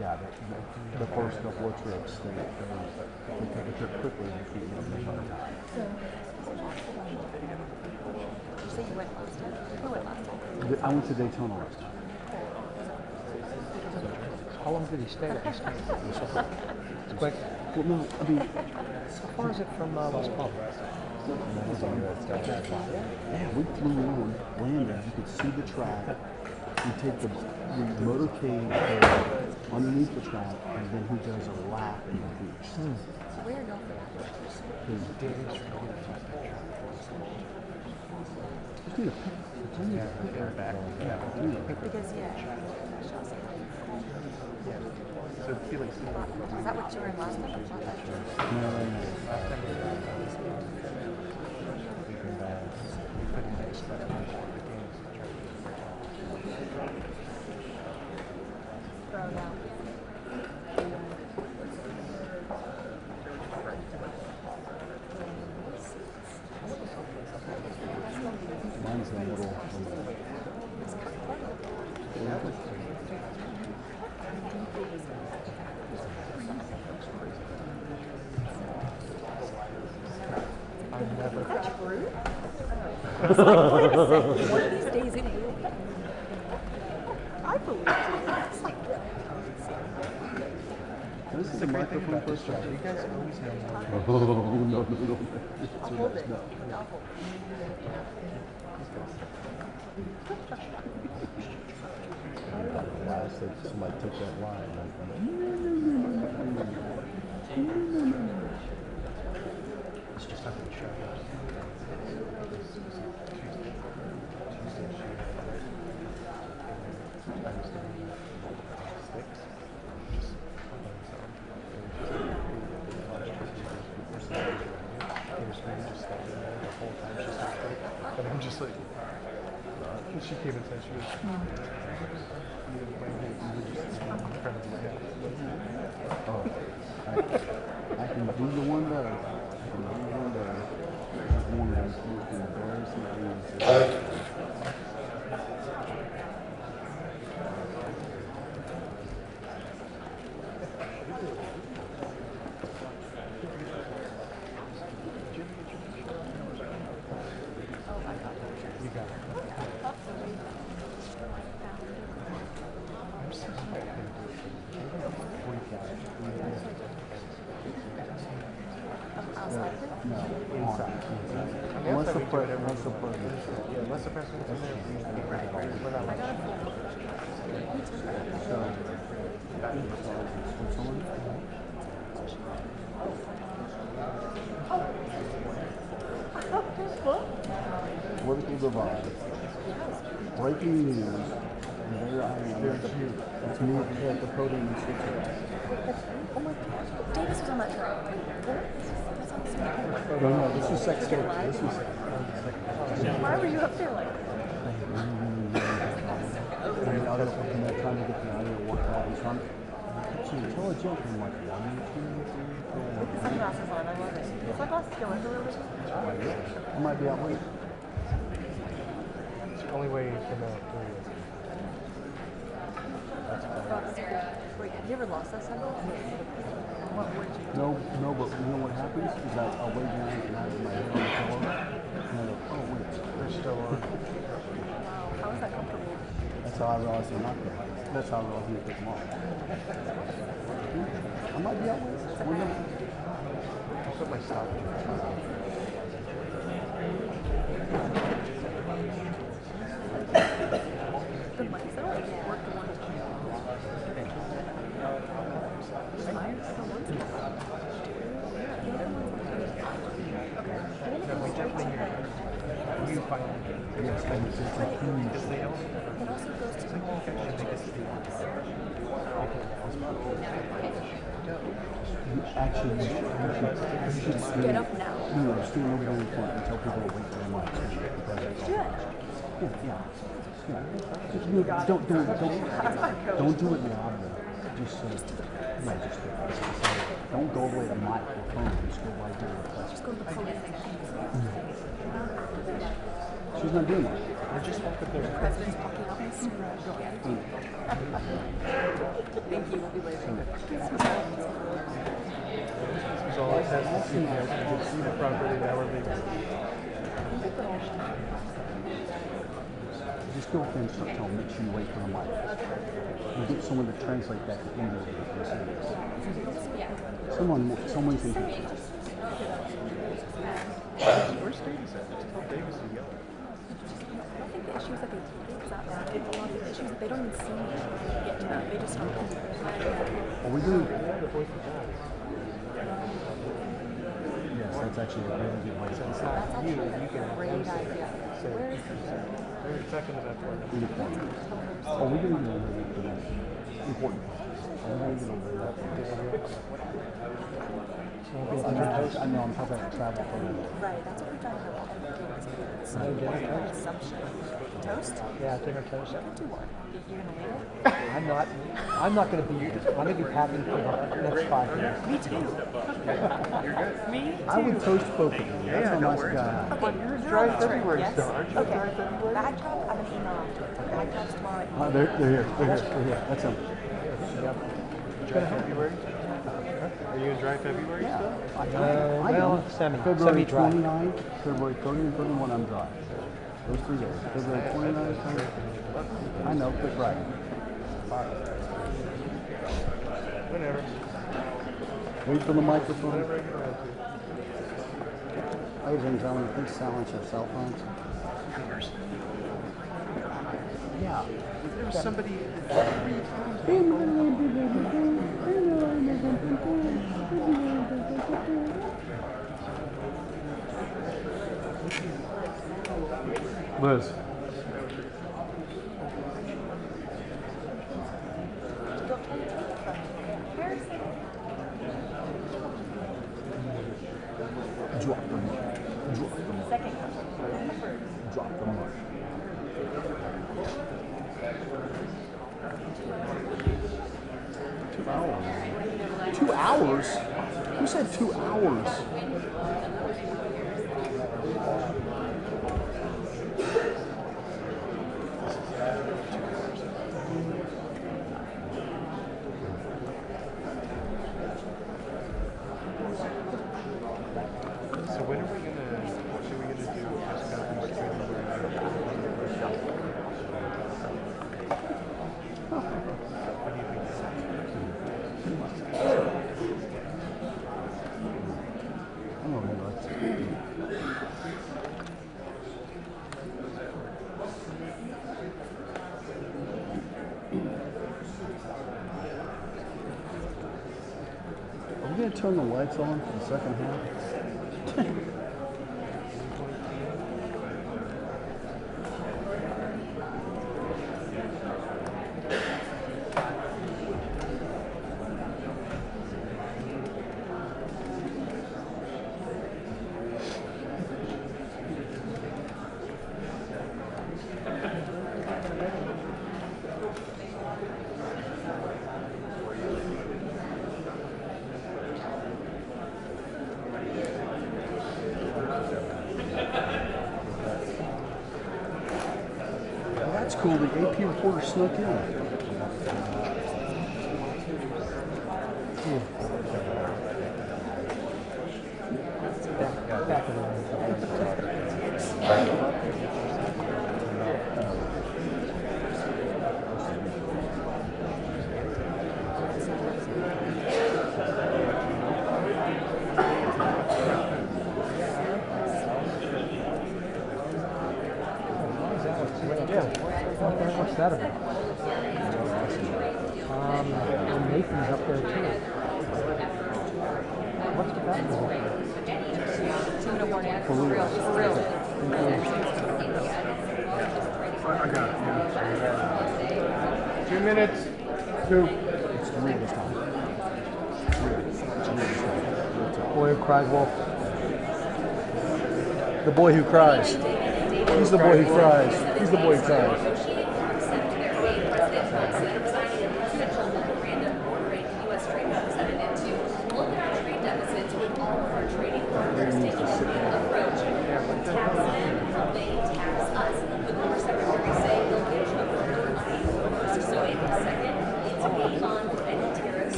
Yeah, the first couple of trips, they take a trip quickly and keep them the whole time. You say you went last time? Who went last time? I went to Daytona last time. How long did he stay? It's quick. Well, no, I mean, how far is it from West Palm? Yeah, we flew in, landed, you could see the track. We take the motorcade underneath the track, and then he does a lap in the beach. Where are you going for Just need a picture. Because, So Felix, is that what you were in last time? Mine's a little. I've never. That's true? It's like, wait a second, one of these days it will be. I believe you. It's like, This is a microphone for a You guys always know more. Oh, no. I'll hold it. No. I'll hold I said somebody took that line. It's just not going to show you. And I'm just like, she came and said she was Oh, I can do the one day. I can do one day. One of those most embarrassing things. You got it. I'm so sorry. No, inside. Once the president. Yeah, unless the president's in there, we're not allowed Political divide. Breaking news. And there I am. That's me at the podium in Switzerland. Oh my God. Davis was on that track. No, this was Secretary. This was. Why were you up there like And the other one, they're trying to get the audio worked out. He's trying to. So you tell a joke, and I'm like, 1, 2, 3, 4. sunglasses on? I love it. The sunglasses go with a little bit. I might be out late. It's the only way you can know who he is. Wait, have you ever lost that sunglasses? What would you do? No, but you know what happens is that I'll lay down and I have my head on the pillow, and I go, oh wait, They're still on. Wow, how is that comfortable? that's how I realize they're not there. That's how I realize I'm gonna pick them off. I might be out late. We'll never. I'll put my stopwatch. The mics, they don't work the one time. Mine still works. bilingual. Yes, and it's a huge. It also goes to the whole Actually, you should get up now. No, stand over there in front and tell people to wait for them on stage. Yeah. Just don't do it loud though. Just say, don't go away to microphone. Just go right there. Just go to the podium. She's not doing that. We're just walking there. The president's walking up and Thank you. We'll be later. This is all it has to see. You can see the property now we're being. Just go up there and start telling them that you wait for the mic. You get someone to translate that to English. Someone can do it. Where's Davis at? Just tell Davis to yell. I think the issue is that they take it because a lot of the issues that they don't even see get to them. They just don't. Are we doing? Yes, that's actually a really good way to say it. That's actually a great idea. Where is the We're talking about important. Are we going to do important? Are we going to do I know, I'm talking about travel for Right, that's what we're trying to help everyone do. It's an assumption. Toast? Yeah, dinner toast. You're going to leave it? I'm not going to be here. I'm going to be packing for the next 5 years. Me too. You're good. Me too. I would toast both of you. That's a nice guy. Okay, you're dry February still, aren't you? Okay. Bag job, I'm going to email after. Bag job's tomorrow. They're here. They're here. That's them. Dry February? Are you in dry February still? Well, February 29th, February 30 and 31, I'm dry. Those 3 days. February 29th, 30th. I know, but right. Whenever. Wait for the microphone. Whenever I get around to. Ladies and gentlemen, please silence your cell phones. Yeah. There was somebody Liz. Drop them. Second. Drop them. 2 hours. 2 hours? Who said 2 hours? So when are we gonna? What are we gonna do? Just kind of Are we going to turn the lights on for the second half? That's cool. The AP reporter snuck in. What's that about? And Nathan's up there too. What's with that? For real. 2 minutes. 2. It's 3 this time. 3. Boy who cried wolf. The boy who cries. He's the boy who cries. He's the boy who cries.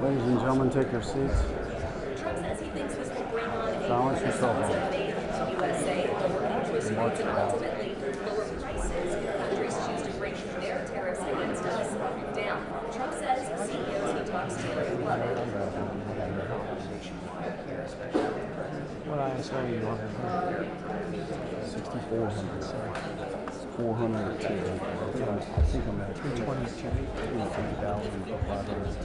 Ladies and gentlemen, take your seats. Trump says he thinks this will bring on a Silence yourself. aid to USA, lower interest rates, and ultimately lower prices. Countries choose to bring their tariffs against us down. Trump says CEOs he talks to are flooded. What ISO are you on? 6,400. 402. I think I'm at 322. 3,500.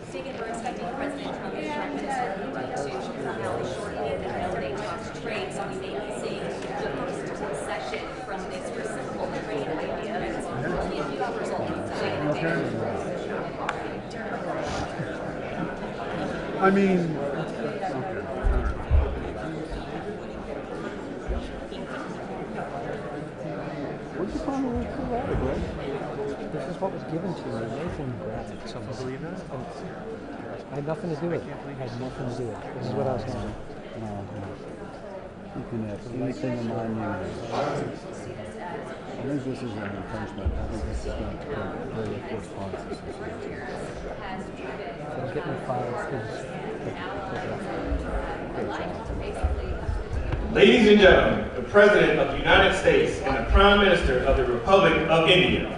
Stephen, we're expecting President Trump to somehow shorten the holiday talks trade, so we may be seeing the first session from this reciprocal trade idea. Only a few hours old. I mean, What'd you find really cool out of, Greg? This is what was given to me. Nathan grabbed it. So believe that? I had nothing to do with it. I had nothing to do with it. This is what I was doing. You can have anything in mind you need. I think this is an encouragement. I think this is going to become a very close policy. So I'm getting the files. Ladies and gentlemen, the President of the United States and the Prime Minister of the Republic of India.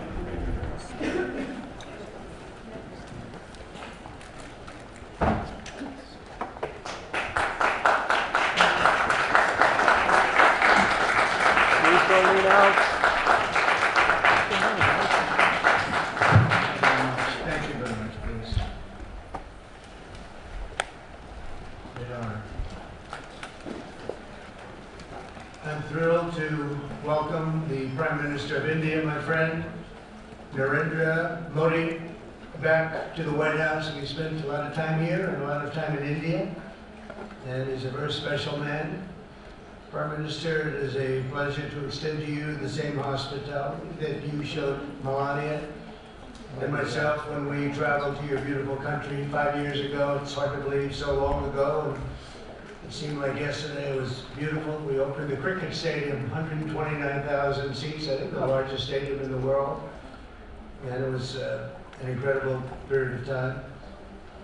Thank you very much, please. Good honor. I'm thrilled to welcome the Prime Minister of India, my friend, Narendra Modi, back to the White House. We spent a lot of time here and a lot of time in India, and he's a very special man. Prime Minister, it is a pleasure to extend to you the same hospitality that you showed Melania and myself when we traveled to your beautiful country 5 years ago. It's hard to believe so long ago. And it seemed like yesterday. It was beautiful. We opened the cricket stadium, 129,000 seats, I think the largest stadium in the world. And it was an incredible period of time.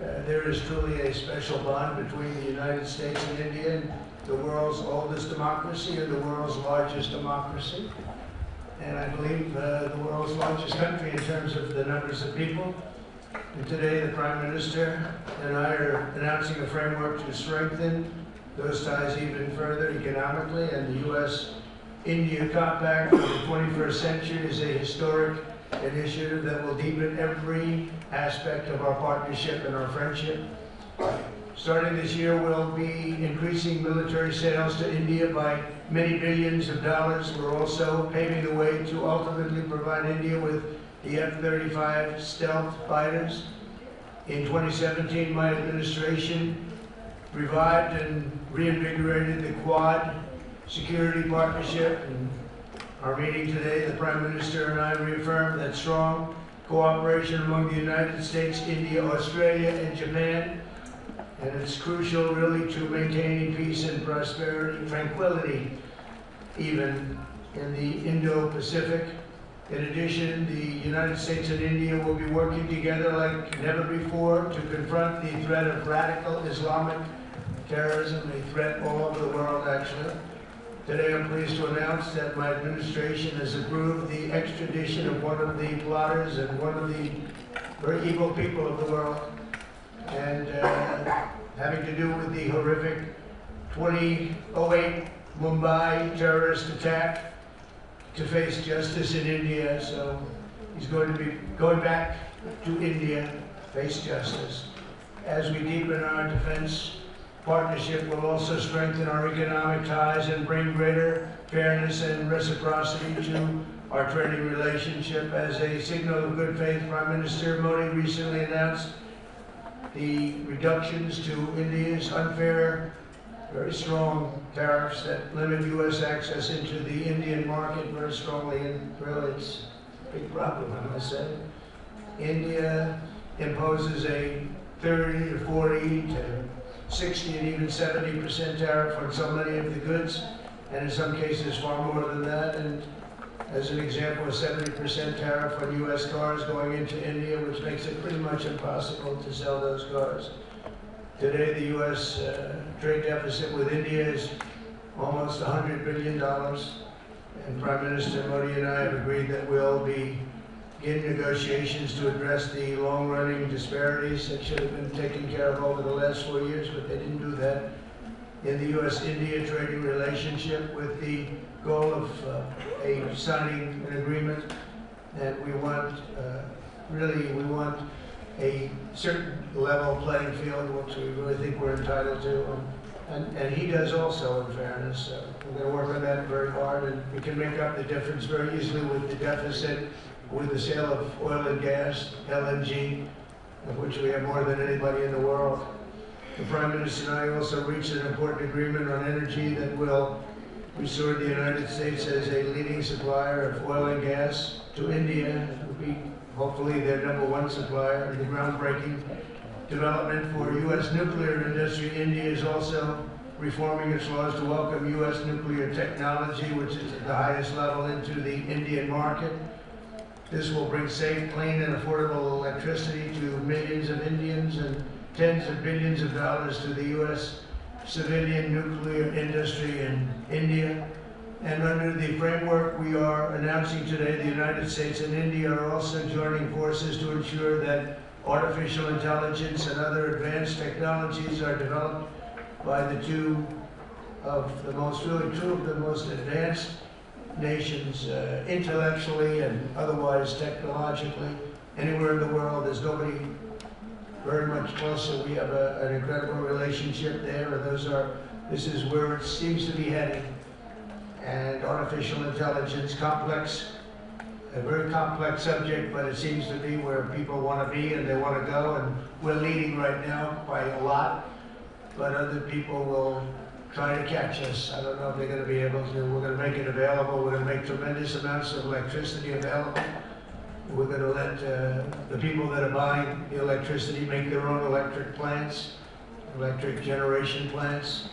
There is truly a special bond between the United States and India, the world's oldest democracy and the world's largest democracy. And I believe the world's largest country in terms of the numbers of people. And today the Prime Minister and I are announcing a framework to strengthen those ties even further economically, and the U.S.-India Compact for the 21st century is a historic initiative that will deepen every aspect of our partnership and our friendship. Starting this year, we'll be increasing military sales to India by many billions of dollars. We're also paving the way to ultimately provide India with the F-35 stealth fighters. In 2017, my administration revived and reinvigorated the Quad security partnership. In our meeting today, the Prime Minister and I reaffirmed that strong cooperation among the United States, India, Australia, and Japan. And it's crucial, really, to maintaining peace and prosperity, tranquility, even in the Indo-Pacific. In addition, the United States and India will be working together like never before to confront the threat of radical Islamic terrorism, a threat all over the world, actually. Today I'm pleased to announce that my administration has approved the extradition of one of the plotters and one of the very evil people of the world, and having to do with the horrific 2008 Mumbai terrorist attack, to face justice in India. So he's going to be going back to India, face justice. As we deepen our defense partnership, we'll also strengthen our economic ties and bring greater fairness and reciprocity to our trading relationship. As a signal of good faith, Prime Minister Modi recently announced the reductions to India's unfair, very strong tariffs that limit U.S. access into the Indian market very strongly, and really it's a big problem, I must say. India imposes a 30 to 40 to 60 and even 70% tariff on so many of the goods, and in some cases far more than that. And as an example, a 70% tariff on U.S. cars going into India, which makes it pretty much impossible to sell those cars. Today, the U.S. Trade deficit with India is almost $100 billion, and Prime Minister Modi and I have agreed that we'll begin negotiations to address the long-running disparities that should have been taken care of over the last 4 years, but they didn't do that in the U.S.-India trading relationship, with the goal of signing an agreement. And we want, we want a certain level playing field, which we really think we're entitled to. And he does also, in fairness. We're going to work on that very hard, and we can make up the difference very easily with the deficit, with the sale of oil and gas, LNG, of which we have more than anybody in the world. The Prime Minister and I also reached an important agreement on energy that will restore the United States as a leading supplier of oil and gas to India. It will be hopefully their #1 supplier. The groundbreaking development for U.S. nuclear industry. India is also reforming its laws to welcome U.S. nuclear technology, which is at the highest level, into the Indian market. This will bring safe, clean, and affordable electricity to millions of Indians and tens of billions of dollars to the U.S. civilian nuclear industry in India. And under the framework we are announcing today, the United States and India are also joining forces to ensure that artificial intelligence and other advanced technologies are developed by two of the most advanced nations, intellectually and otherwise technologically, anywhere in the world. There's nobody very much closer. We have an incredible relationship there, and this is where it seems to be heading. And artificial intelligence, a very complex subject, but it seems to be where people want to be and they want to go, and we're leading right now by a lot, but other people will try to catch us. I don't know if they're going to be able to. We're going to make it available. We're going to make tremendous amounts of electricity available. We're going to let the people that are buying the electricity make their own electric plants, electric generation plants.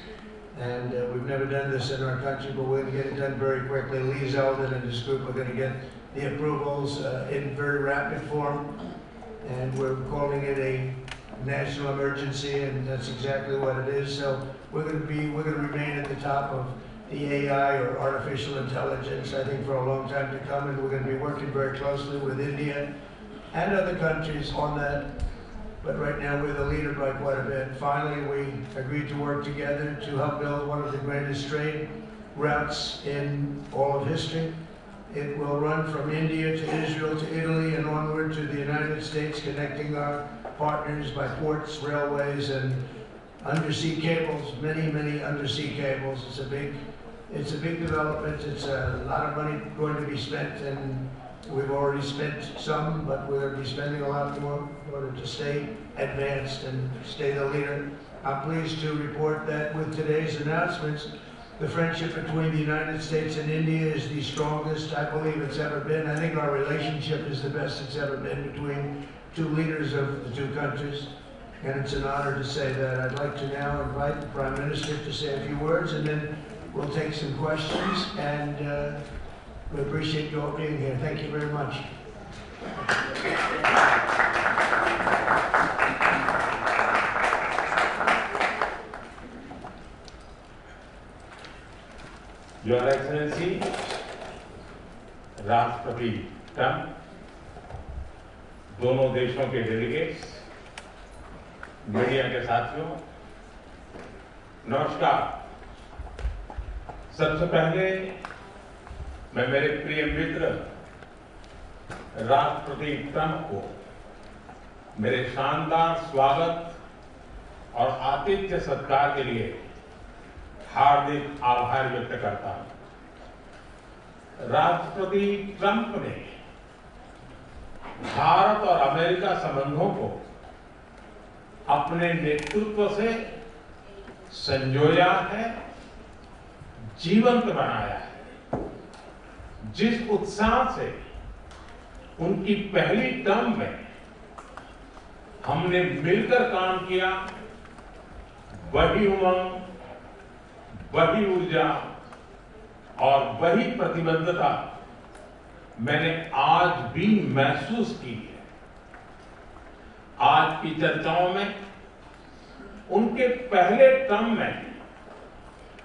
And we've never done this in our country, but we're going to get it done very quickly. Lee Zeldin and his group are going to get the approvals in very rapid form. And we're calling it a national emergency, and that's exactly what it is. So we're going to remain at the top of the AI, or artificial intelligence, I think, for a long time to come, and we're going to be working very closely with India and other countries on that. But right now we're the leader by quite a bit. Finally, we agreed to work together to help build one of the greatest trade routes in all of history. It will run from India to Israel to Italy and onward to the United States, connecting our partners by ports, railways, and undersea cables, many undersea cables. It's a big development. It's a lot of money going to be spent, and we've already spent some, but we're going to be spending a lot more in order to stay advanced and stay the leader. I'm pleased to report that with today's announcements, the friendship between the United States and India is the strongest I believe it's ever been. I think our relationship is the best it's ever been between two leaders of the two countries, and it's an honor to say that. I'd like to now invite the Prime Minister to say a few words, and then we'll take some questions, and we appreciate you all being here. Thank you very much. Your excellency राष्ट्रपति Trump, दोनों देशों के delegates, media के साथियों, नमस्कार। सबसे पहले मैं मेरे प्रिय मित्र राष्ट्रपति ट्रंप को मेरे शानदार स्वागत और आतिथ्य सत्कार के लिए हार्दिक आभार व्यक्त करता हूं। राष्ट्रपति ट्रंप ने भारत और अमेरिका संबंधों को अपने नेतृत्व से संजोया है, जीवंत बनाया है। जिस उत्साह से उनकी पहली टर्म में हमने मिलकर काम किया, वही उमंग, वही ऊर्जा और वही प्रतिबद्धता मैंने आज भी महसूस की है। आज की चर्चाओं में उनके पहले टर्म में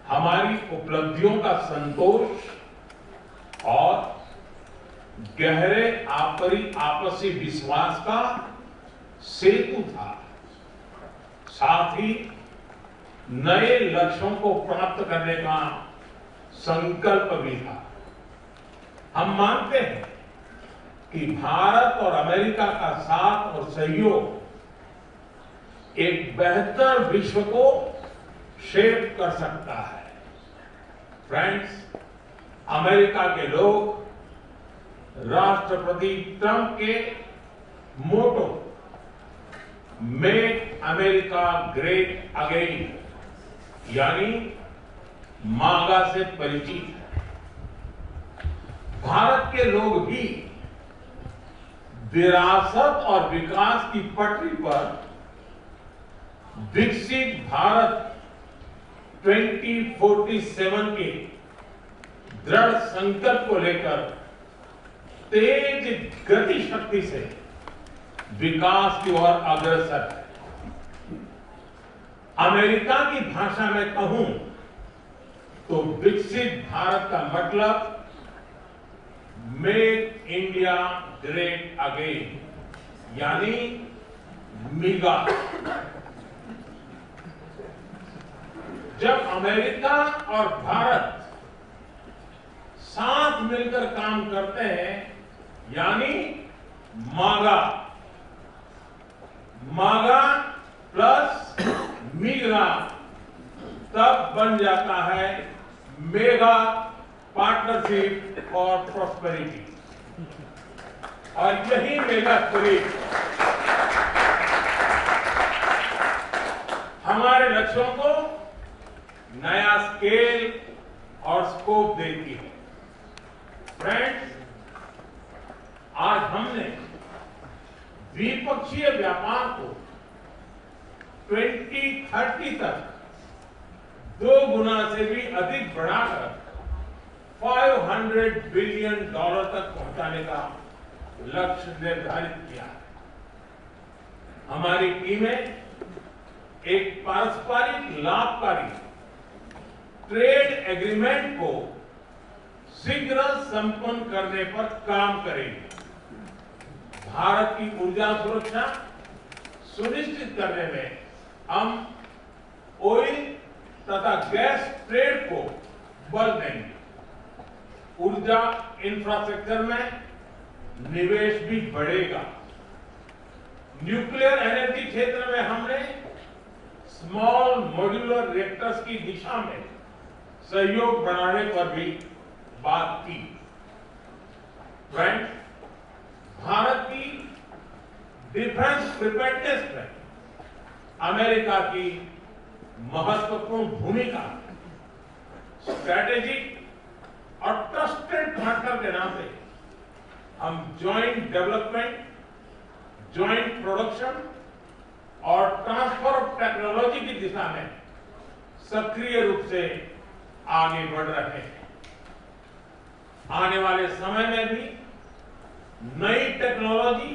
हमारी उपलब्धियों का संतोष और गहरे आपसी विश्वास का सेतु था। साथ ही नए लक्ष्यों को प्राप्त करने का संकल्प भी था। हम मानते हैं कि भारत और अमेरिका का साथ और सहयोग एक बेहतर विश्व को शेप कर सकता है। फ्रेंड्स, अमेरिका के लोग राष्ट्रपति ट्रंप के मोटो मेक अमेरिका ग्रेट अगेन यानी मागा से परिचित है। भारत के लोग भी विरासत और विकास की पटरी पर विकसित भारत 2047 के दृढ़ संकल्प को लेकर तेज गति शक्ति से विकास की ओर अग्रसर है। अमेरिका की भाषा में कहूं तो विकसित भारत का मतलब मेक इंडिया ग्रेट अगेन यानी मीगा। जब अमेरिका और भारत साथ मिलकर काम करते हैं यानी मागा, मागा प्लस मीगा, तब बन जाता है मेगा पार्टनरशिप फॉर प्रॉस्पेरिटी। और यही मेगा स्पिरिट हमारे लक्ष्यों को नया स्केल और स्कोप देती है। फ्रेंड्स, आज हमने द्विपक्षीय व्यापार को 2030 तक 2 गुना से भी अधिक बढ़ाकर $500 बिलियन तक पहुंचाने का लक्ष्य निर्धारित किया है। हमारी टीमें एक पारस्परिक लाभकारी ट्रेड एग्रीमेंट को शीघ्र संपन्न करने पर काम करेगी। भारत की ऊर्जा सुरक्षा सुनिश्चित करने में हम ऑयल तथा गैस ट्रेड को बल देंगे। ऊर्जा इंफ्रास्ट्रक्चर में निवेश भी बढ़ेगा। न्यूक्लियर एनर्जी क्षेत्र में हमने स्मॉल मॉड्यूलर रिएक्टर्स की दिशा में सहयोग बढ़ाने पर भी बात की। फ्रेंड्स, भारत की डिफेंस प्रिपेयर्डनेस में अमेरिका की महत्वपूर्ण भूमिका स्ट्रैटेजिक और ट्रस्टेड पार्टनर के नाते हम ज्वाइंट डेवलपमेंट, ज्वाइंट प्रोडक्शन और ट्रांसफर ऑफ टेक्नोलॉजी की दिशा में सक्रिय रूप से आगे बढ़ रहे हैं। आने वाले समय में भी नई टेक्नोलॉजी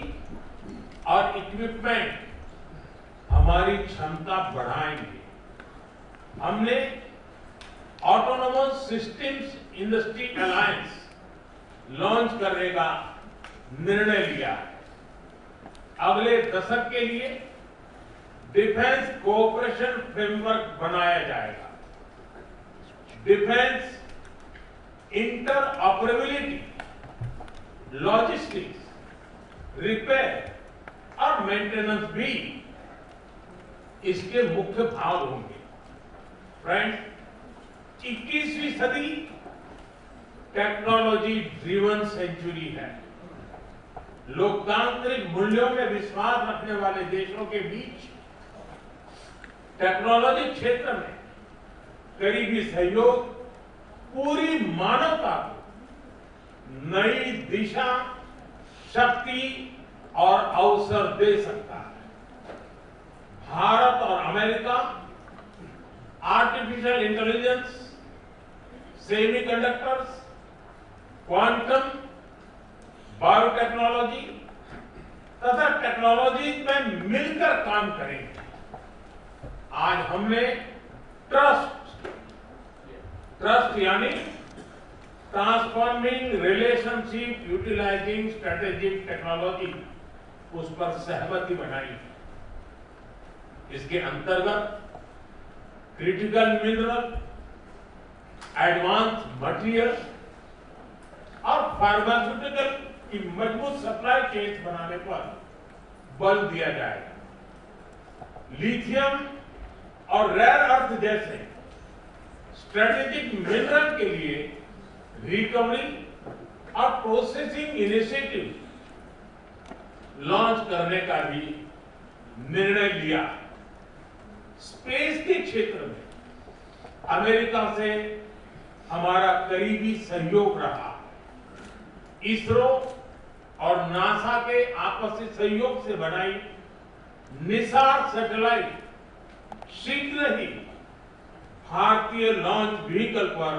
और इक्विपमेंट हमारी क्षमता बढ़ाएंगे। हमने autonomous systems industry alliance launch करने का निर्णय लिया है। अगले दशक के लिए डिफेंस कोऑपरेशन फ्रेमवर्क बनाया जाएगा। डिफेंस इंटरऑपरेबिलिटी, लॉजिस्टिक्स, रिपेयर और मेंटेनेंस भी इसके मुख्य भाग होंगे। फ्रेंड्स, 21वीं सदी टेक्नोलॉजी ड्रिवन सेंचुरी है। लोकतांत्रिक मूल्यों में विश्वास रखने वाले देशों के बीच टेक्नोलॉजी क्षेत्र में करीबी सहयोग पूरी मानवता को नई दिशा, शक्ति और अवसर दे सकता है। भारत और America artificial intelligence, semiconductors, quantum, biotechnology तथा टेक्नोलॉजी में मिलकर काम करेंगे। आज हमने ट्रस्ट यानी transforming relationship utilizing strategic technology, उस पर सहमति बनाई। इसके अंतर्गत क्रिटिकल मिनरल, एडवांस मटेरियल और फार्मास्यूटिकल की मजबूत सप्लाई चेन बनाने पर बल दिया जाएगा। लिथियम और रेयर अर्थ जैसे स्ट्रेटेजिक मिनरल के लिए रिकवरी और प्रोसेसिंग इनिशिएटिव लॉन्च करने का भी निर्णय लिया। स्पेस के क्षेत्र में अमेरिका से हमारा करीबी सहयोग रहा। इसरो और नासा के आपसी सहयोग से बनाई निसार सैटेलाइट शीघ्र ही भारतीय लॉन्च व्हीकल पर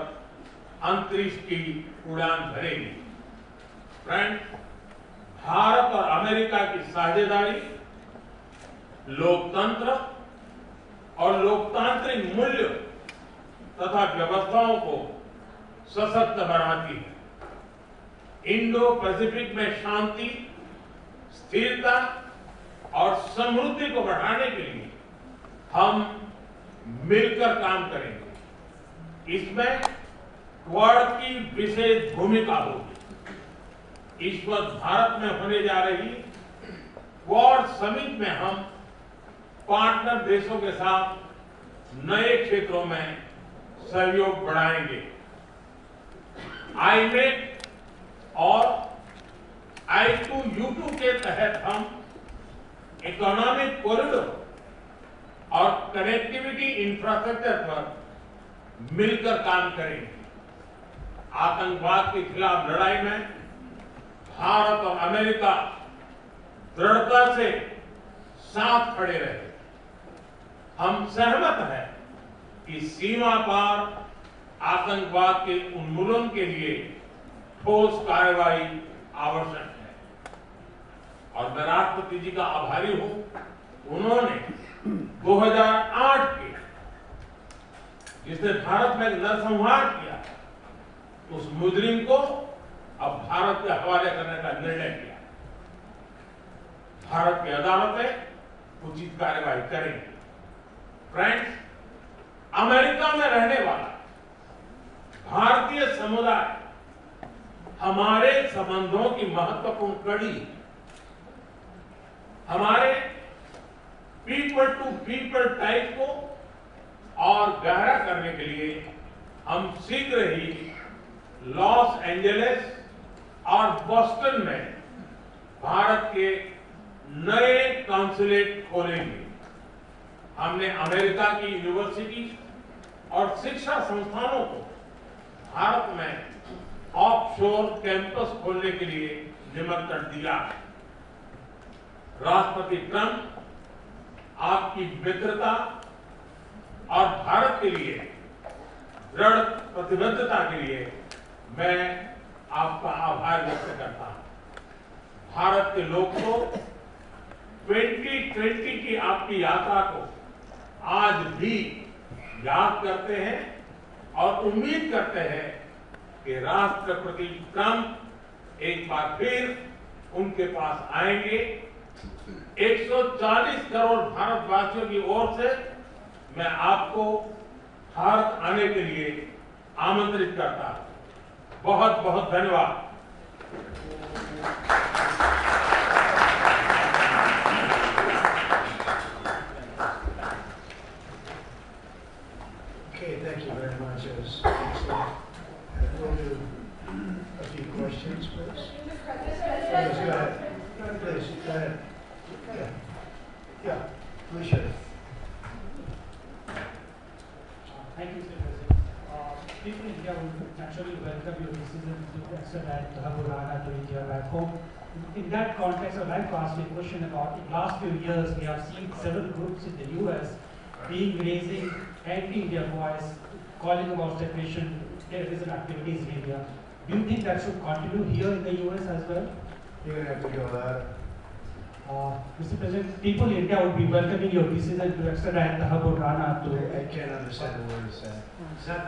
अंतरिक्ष की उड़ान भरेगी। फ्रेंड्स, भारत और अमेरिका की साझेदारी लोकतंत्र और लोकतांत्रिक मूल्य तथा व्यवस्थाओं को सशक्त बनाती है। इंडो पैसिफिक में शांति, स्थिरता और समृद्धि को बढ़ाने के लिए हम मिलकर काम करेंगे। इसमें क्वाड की विशेष भूमिका होगी। इस वक्त भारत में होने जा रही क्वाड समिट में हम पार्टनर देशों के साथ नए क्षेत्रों में सहयोग बढ़ाएंगे। आईमेट और I2U2 के तहत हम इकोनॉमिक कॉरिडोर और कनेक्टिविटी इंफ्रास्ट्रक्चर पर मिलकर काम करेंगे। आतंकवाद के खिलाफ लड़ाई में भारत और अमेरिका दृढ़ता से साथ खड़े रहे। हम सहमत हैं कि सीमा पार आतंकवाद के उन्मूलन के लिए ठोस कार्रवाई आवश्यक है। और मैं राष्ट्रपति जी का आभारी हूं, उन्होंने 2008 के जिसने भारत में नरसंहार किया, उस मुजरिम को अब भारत के हवाले करने का निर्णय किया। भारत की अदालतें उचित कार्रवाई करेंगी। फ्रेंड्स, अमेरिका में रहने वाला भारतीय समुदाय हमारे संबंधों की महत्वपूर्ण कड़ी है। हमारे पीपल टू पीपल टाइप को और गहरा करने के लिए हम शीघ्र ही लॉस एंजलिस और बोस्टन में भारत के नए कॉन्सुलेट खोलेंगे। हमने अमेरिका की यूनिवर्सिटी और शिक्षा संस्थानों को भारत में ऑफशोर कैंपस खोलने के लिए निमंत्रण दिया है। राष्ट्रपति ट्रंप आपकी मित्रता और भारत के लिए दृढ़ प्रतिबद्धता के लिए मैं आपका आभार व्यक्त करता हूं। भारत के लोग तो 2020 की आपकी यात्रा को आज भी याद करते हैं और उम्मीद करते हैं कि राष्ट्रपति ट्रंप एक बार फिर उनके पास आएंगे। 140 करोड़ भारतवासियों की ओर से मैं आपको भारत आने के लिए आमंत्रित करता हूं। बहुत बहुत धन्यवाद। Okay, thank you very much. It was excellent. We'll do a few questions, please. Please, go ahead. Please, go ahead. Yeah. Yeah, please share. Thank you, Mr. President. People in India would naturally welcome your decision to extradite Abu Rana to India back home. In that context, I'd like to ask you a question about in the last few years, we have seen several groups in the US raising anti-India voice, calling about separation, terrorism activities in India. Do you think that should continue here in the US as well? You're going to have to go louder. Mr. President, people in India would be welcoming your decision to extradite Abu Rana to... I can't understand the words. It's not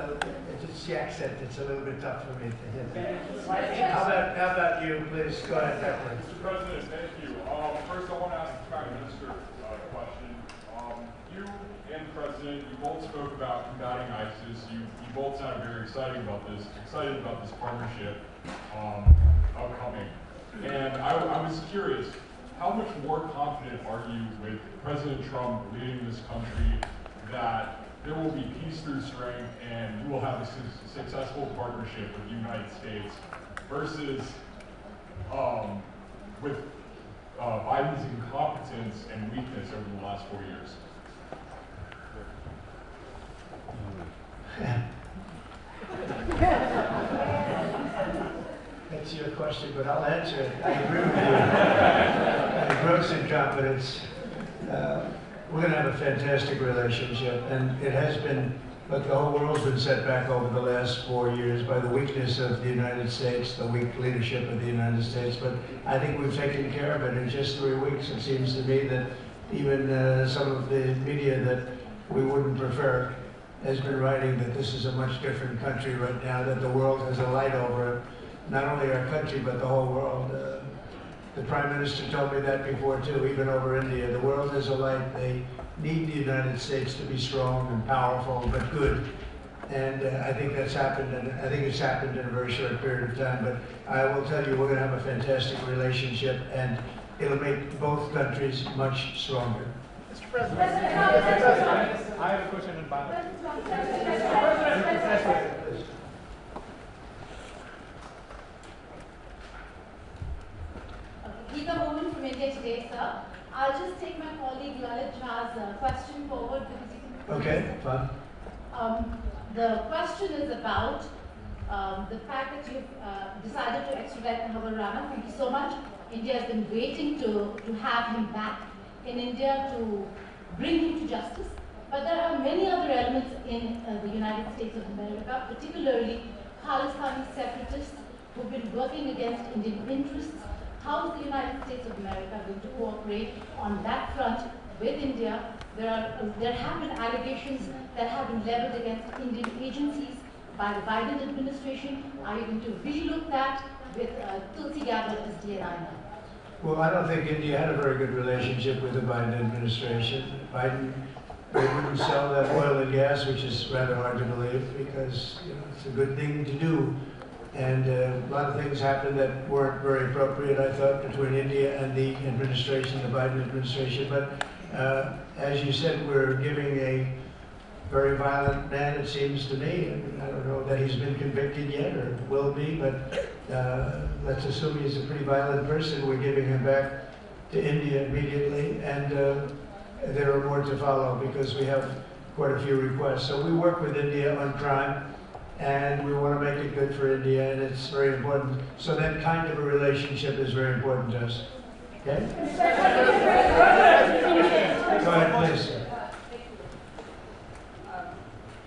it's the accent. It's a little bit tough for me to hit. How about you, please? Go ahead, Declan. Mr. President, thank you. First, I want to ask the Prime Minister a question. You and the President, you both spoke about combating ISIS. You both sounded very excited about this partnership upcoming. And I was curious, how much more confident are you with President Trump leading this country that there will be peace through strength and you will have a successful partnership with the United States versus with Biden's incompetence and weakness over the last 4 years? That's your question, but I'll answer it. I agree with you. I gross incompetence. We're going to have a fantastic relationship, and it has been, but the whole world's been set back over the last 4 years by the weakness of the United States, the weak leadership of the United States, but I think we've taken care of it in just 3 weeks. It seems to me that even some of the media that we wouldn't prefer has been writing that this is a much different country right now, that the world has a light over it. Not only our country, but the whole world. The Prime Minister told me that before too, even over India. The world has a light. They need the United States to be strong and powerful, but good. And I think that's happened, and I think it's happened in a very short period of time. But I will tell you, we're going to have a fantastic relationship, and it'll make both countries much stronger. Mr. President, I have a question in Bangladesh. Geeta Mohan from India Today, sir. I'll just take my colleague Lalit Jha's question forward because you can... Okay, fine. The question is about the fact that you've decided to extradite Abu Rana. Thank you so much. India has been waiting to have him back in India to bring him to justice. But there are many other elements in the United States of America, particularly Khalistani separatists who've been working against Indian interests. How is the United States of America going to cooperate on that front with India? There have been allegations that have been leveled against Indian agencies by the Biden administration. Are you going to relook that with Tulsi Gabbard as DNI now? Well, I don't think India had a very good relationship with the Biden administration. Biden wouldn't sell that oil and gas, which is rather hard to believe because it's a good thing to do. And a lot of things happened that weren't very appropriate, I thought, between India and the administration, the Biden administration. But as you said, we're giving a very violent man, it seems to me. And I don't know that he's been convicted yet or will be, but let's assume he's a pretty violent person. We're giving him back to India immediately. And there are more to follow because we have quite a few requests. So we work with India on crime. And we want to make it good for India, and it's very important. So that kind of a relationship is very important to us. Okay? Go ahead, please.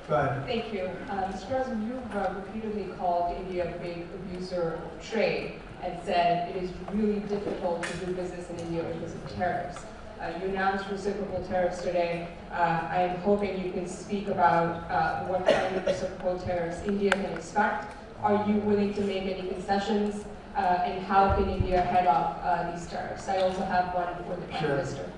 Go ahead. Thank you. Mr. President, you've repeatedly called India a big abuser of trade and said it is really difficult to do business in India because of tariffs. You announced reciprocal tariffs today. I am hoping you can speak about what kind of reciprocal tariffs India can expect. Are you willing to make any concessions? And how can India head off these tariffs? I also have one for the Prime Minister.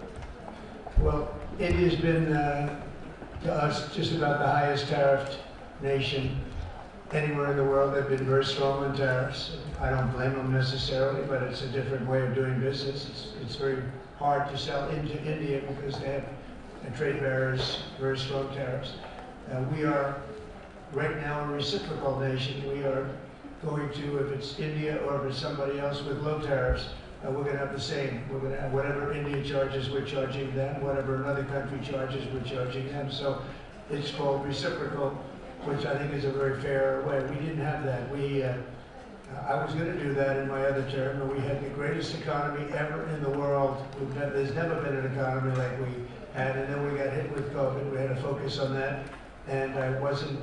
Well, India's been, to us, just about the highest tariffed nation anywhere in the world. They've been very strong on tariffs. I don't blame them necessarily, but it's a different way of doing business. It's very hard to sell into India because they have trade barriers, very strong tariffs. We are right now a reciprocal nation. We are going to, if it's India or if it's somebody else with low tariffs, we're going to have the same. We're going to have whatever India charges, we're charging them. Whatever another country charges, we're charging them. So it's called reciprocal, which I think is a very fair way. We didn't have that. I was going to do that in my other term, and we had the greatest economy ever in the world. There's never been an economy like we had, and then we got hit with COVID. We had to focus on that, and I wasn't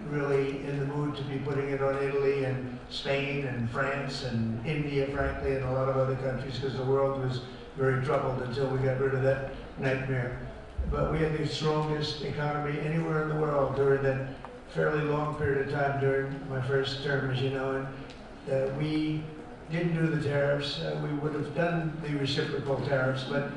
really in the mood to be putting it on Italy and Spain and France and India, frankly, and a lot of other countries, because the world was very troubled until we got rid of that nightmare. But we had the strongest economy anywhere in the world during that fairly long period of time during my first term, as you know, and we didn't do the tariffs. We would have done the reciprocal tariffs, but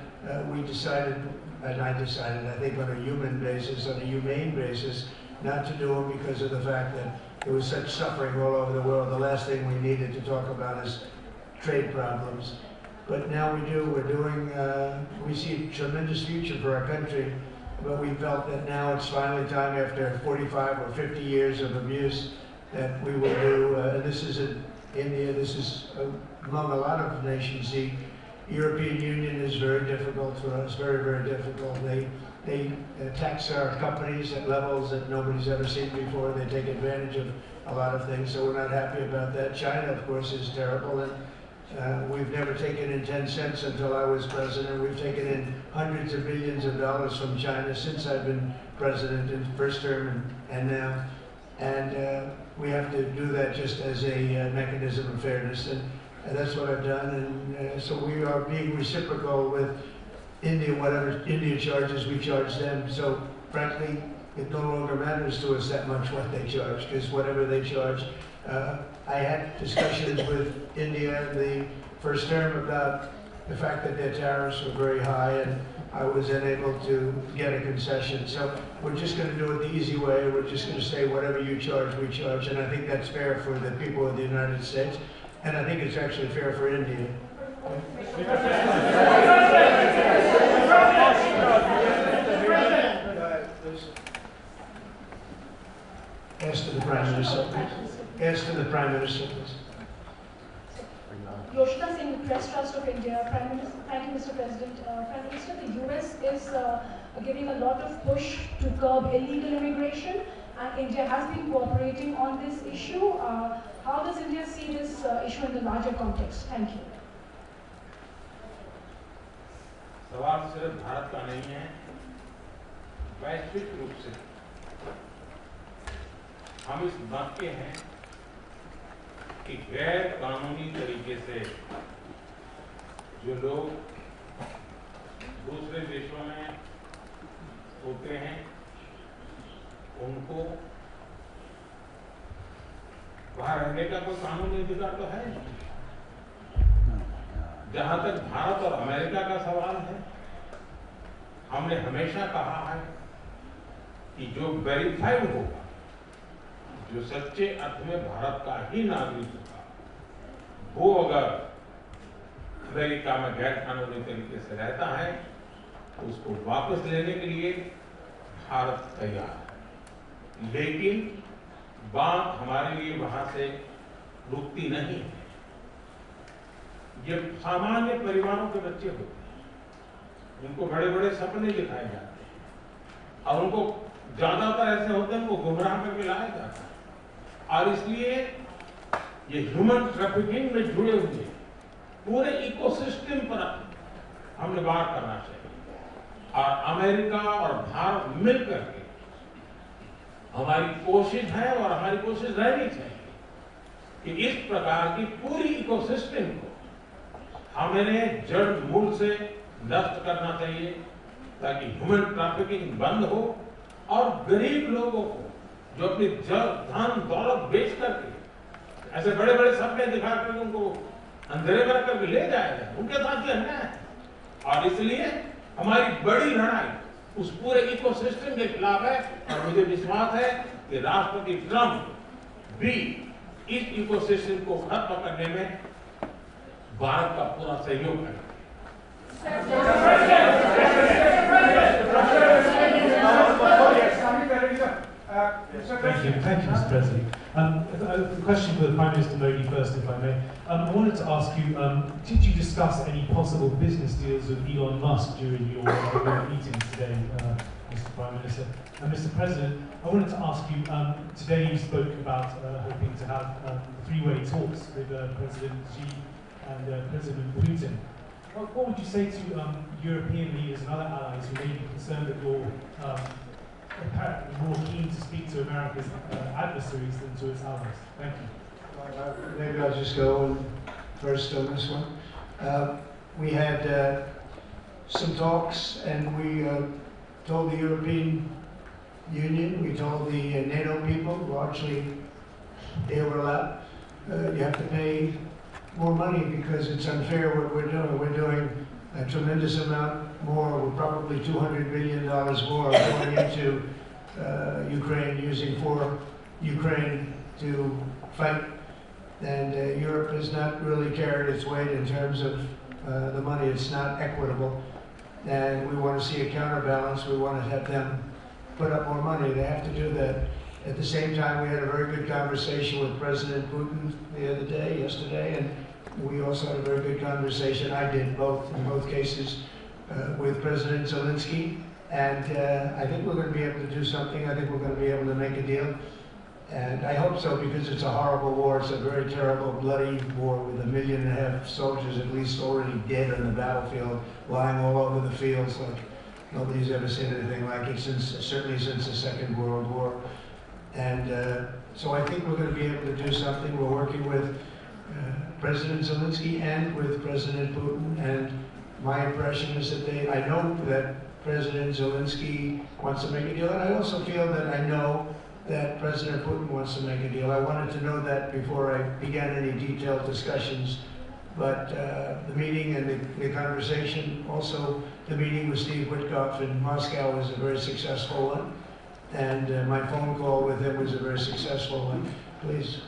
we decided, and I decided, I think on a human basis, on a humane basis, not to do them because of the fact that there was such suffering all over the world. The last thing we needed to talk about is trade problems. But now we do. We're doing, we see a tremendous future for our country, but we felt that now it's finally time, after 45 or 50 years of abuse, that we will do, and this isn't India, this is among a lot of nations. The European Union is very difficult for us, very, very difficult. They tax our companies at levels that nobody's ever seen before. They take advantage of a lot of things, so we're not happy about that. China, of course, is terrible, and we've never taken in 10 cents until I was president. We've taken in hundreds of billions of dollars from China since I've been president in first term and now. And we have to do that just as a mechanism of fairness, and that's what I've done. And so we are being reciprocal with India. Whatever India charges, we charge them. So frankly, it no longer matters to us that much what they charge, because whatever they charge, I had discussions with India in the first term about the fact that their tariffs were very high, and I was unable to get a concession. So we're just going to do it the easy way. We're just going to say whatever you charge, we charge. And I think that's fair for the people of the United States. And I think it's actually fair for India. Ask to the Prime Minister, please. Ask to the Prime Minister, please. Yoshida Singh, Press Trust of India. Prime Minister, thank you, Mr. President. Prime Minister, the US is giving a lot of push to curb illegal immigration, and India has been cooperating on this issue. How does India see this issue in the larger context? Thank you. सवाल सिर्फ भारत का नहीं है, वैश्विक रूप से हम इस बात के हैं कि गैर कानूनी तरीके से जो लोग दूसरे देशों में होते हैं, उनको वहां रहने का कोई कानूनी अधिकार तो है नहीं। जहां तक भारत और अमेरिका का सवाल है, हमने हमेशा कहा है कि जो वेरीफाइड होगा, जो सच्चे अर्थ में भारत का ही नागरिक होगा, वो अगर अमेरिका में गैर कानूनी तरीके से रहता है तो उसको वापस लेने के लिए भारत तैयार है। लेकिन बात हमारे लिए वहां से रुकती नहीं है। ये सामान्य परिवारों के बच्चे होते हैं, उनको बड़े बड़े सपने दिखाए जाते हैं और उनको ज्यादातर ऐसे होते हैं, उनको गुमराह करके लाया जाता है। और इसलिए ये ह्यूमन ट्रैफिकिंग में जुड़े हुए पूरे इकोसिस्टम पर हमने बात करना चाहिए। और अमेरिका और भारत मिलकर के हमारी कोशिश है और हमारी कोशिश रहनी चाहिए कि इस प्रकार की पूरी इकोसिस्टम को हमने जड़ मूल से नष्ट करना चाहिए ताकि ह्यूमन ट्रैफिकिंग बंद हो और गरीब लोगों को जो अपनी धन दौलत बेच करके ऐसे बड़े बड़े सपने दिखा करके उनको अंधेरे में करके ले जाएगा, उनके साथ ही अन्याय है। और इसलिए हमारी बड़ी लड़ाई उस पूरे इकोसिस्टम के खिलाफ है और मुझे विश्वास है कि राष्ट्रपति ट्रंप भी इस इकोसिस्टम को खत्म करने में भारत का पूरा सहयोग करेगा। Thank you, Mr. President. A question for the Prime Minister Modi first, if I may. I wanted to ask you, did you discuss any possible business deals with Elon Musk during your meetings today, Mr. Prime Minister? And Mr. President, I wanted to ask you, today you spoke about hoping to have three-way talks with President Xi and President Putin. What would you say to European leaders and other allies who may be concerned that you're apparently more keen to speak to America's adversaries than to its allies? Thank you. Maybe I'll just go first on this one. We had some talks, and we told the European Union, we told the NATO people, largely they were allowed, you have to pay more money because it's unfair what we're doing. We're doing a tremendous amount more. We're probably $200 billion more going into Ukraine, using for Ukraine to fight. And Europe has not really carried its weight in terms of the money. It's not equitable. And we want to see a counterbalance. We want to have them put up more money. They have to do that. At the same time, we had a very good conversation with President Putin the other day, yesterday, and we also had a very good conversation. I did in both cases, with President Zelensky. And I think we're going to be able to do something. I think we're going to be able to make a deal. And I hope so, because it's a horrible war. It's a very terrible, bloody war with 1.5 million soldiers at least already dead on the battlefield, lying all over the fields like nobody's ever seen anything like it, certainly since the Second World War. And so I think we're going to be able to do something. We're working with President Zelensky and with President Putin, and my impression is that I know that President Zelensky wants to make a deal, and I also feel that I know that President Putin wants to make a deal. I wanted to know that before I began any detailed discussions. But the meeting and the conversation, also the meeting with Steve Witkoff in Moscow was a very successful one. And my phone call with him was a very successful one. Please.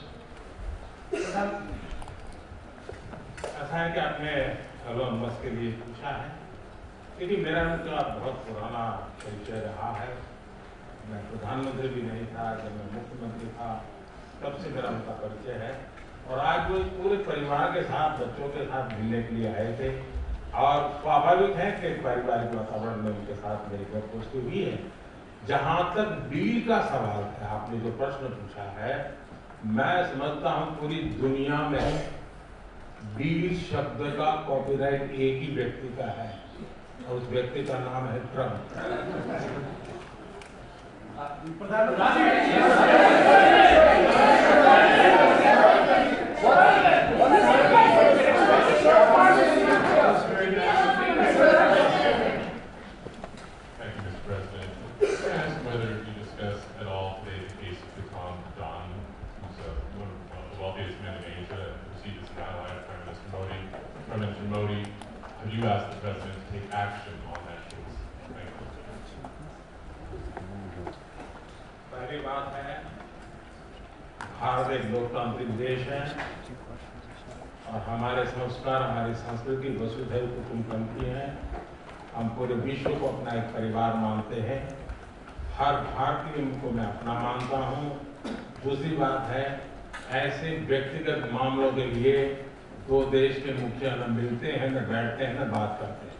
ऐसा है कि आपने Elon Musk के लिए पूछा है, क्योंकि मेरा उनका बहुत पुराना परिचय रहा है। मैं प्रधानमंत्री भी नहीं था, जब मैं मुख्यमंत्री था तब से मेरा उनका परिचय है। और आज वो पूरे परिवार के साथ, बच्चों के साथ मिलने के लिए आए थे, और स्वाभाविक है कि पारिवारिक वातावरण में उनके साथ मेरी गपशप हुई है। जहाँ तक डील का सवाल है, आपने जो प्रश्न पूछा है, मैं समझता हूँ पूरी दुनिया में डील शब्द का कॉपीराइट एक ही व्यक्ति का है, और उस व्यक्ति का नाम है Trump. Modi, have you asked the President to take action on that case? Thank you. पहली बात है, भारत एक लोकतांत्रिक देश है और हमारे संस्कार, हमारी संस्कृति वसुधैव कुटुम्बकम है। हम पूरे विश्व को अपना एक परिवार मानते हैं। हर भारतीय को मैं अपना मानता हूँ। दूसरी बात है, ऐसे व्यक्तिगत मामलों के लिए दो देश के मुखिया न मिलते हैं, न बैठते हैं, न बात करते हैं।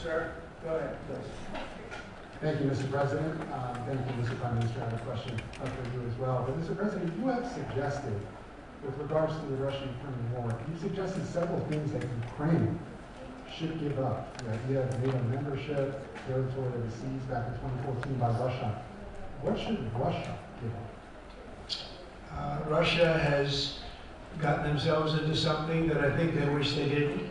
Sir, go ahead, please. Thank you, Mr. President. Thank you, Mr. Prime Minister. I have a question for you as well. But Mr. President, you have suggested, with regards to the Russian-Ukraine war, you suggested several things that Ukraine should give up the idea of NATO membership, territory overseas back in 2014 by Russia. What should Russia give up? Russia has gotten themselves into something that I think they wish they didn't.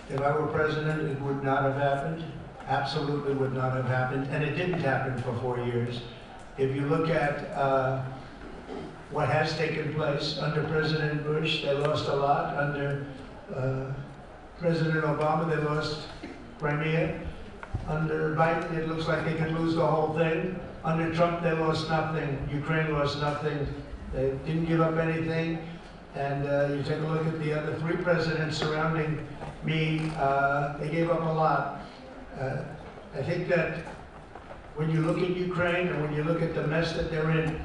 If I were president, it would not have happened. Absolutely would not have happened. And it didn't happen for 4 years. If you look at what has taken place under President Bush, they lost a lot. Under President Obama, they lost Crimea. Under Biden, it looks like they could lose the whole thing. Under Trump, they lost nothing. Ukraine lost nothing. They didn't give up anything. And you take a look at the other 3 presidents surrounding me, they gave up a lot. I think that when you look at Ukraine and when you look at the mess that they're in,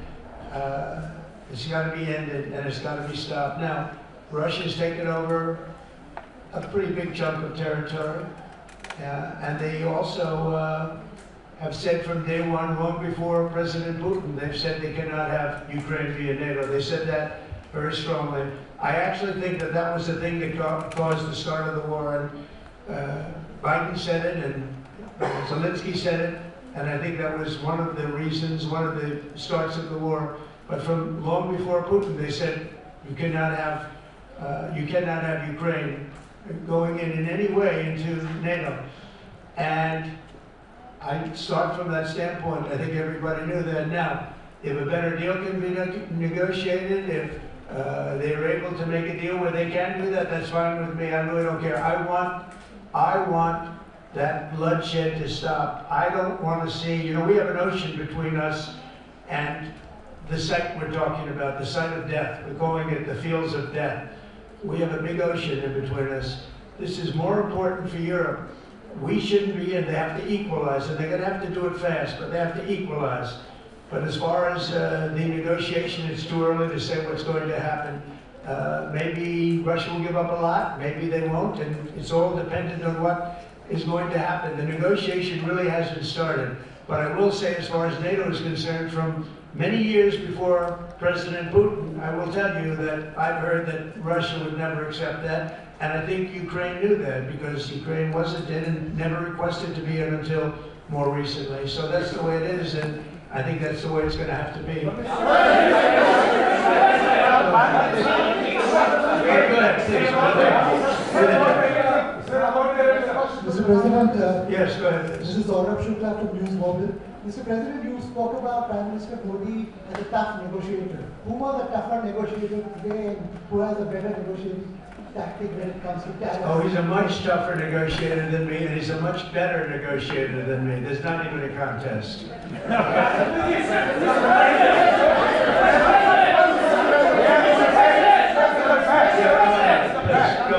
it's got to be ended and it's got to be stopped. Now, Russia's taken over a pretty big chunk of territory, and they also have said from day one, long before President Putin, they've said they cannot have Ukraine via NATO. They said that very strongly. I actually think that that was the thing that caused the start of the war. And Biden said it, and Zelensky said it, and I think that was one of the reasons, one of the starts of the war. But from long before Putin, they said you cannot have Ukraine going in any way into NATO. And I start from that standpoint. I think everybody knew that. Now, if a better deal can be negotiated, if they are able to make a deal where they can do that, that's fine with me. I really don't care. I want that bloodshed to stop. I don't want to see, we have an ocean between us and the site we're talking about, the site of death. We're calling it the fields of death. We have a big ocean in between us. This is more important for Europe. We shouldn't be in. They have to equalize, and they're going to have to do it fast, but they have to equalize. But as far as the negotiation, it's too early to say what's going to happen. Maybe Russia will give up a lot, maybe they won't, and it's all dependent on what is going to happen. The negotiation really hasn't started. But I will say, as far as NATO is concerned, from many years before President Putin, I will tell you that I've heard that Russia would never accept that. And I think Ukraine knew that, because Ukraine wasn't in and never requested to be in until more recently. So that's the way it is, and I think that's the way it's going to have to be. Go ahead, please. Mr. President, yes, go ahead. This is Saurabh Shukla from News9. Mr. President, you spoke about Prime Minister Modi as a tough negotiator. Who was a tougher negotiator today, and who has a better negotiating tactic when it comes to tariffs? Oh, he's a much tougher negotiator than me, and he's a much better negotiator than me. There's not even a contest. Go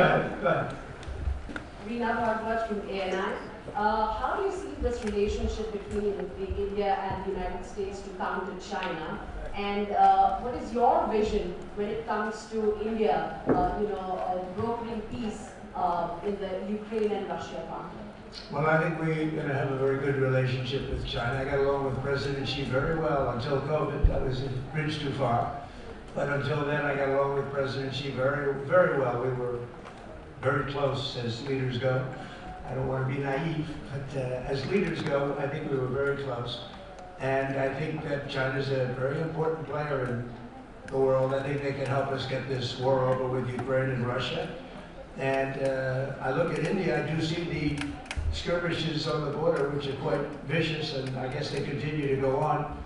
ahead. Reena Bhardwaj from ANI. How do you see this relationship between India and the United States to counter China? And what is your vision when it comes to India, brokering peace in the Ukraine and Russia conflict? Well, I think we're going to have a very good relationship with China. I got along with President Xi very well until COVID. I was a bridge too far. But until then, I got along with President Xi very, very well. We were very close as leaders go. I don't want to be naive, but as leaders go, I think we were very close. And I think that China's a very important player in the world. I think they can help us get this war over with Ukraine and Russia. And I look at India, I do see the skirmishes on the border, which are quite vicious, and I guess they continue to go on.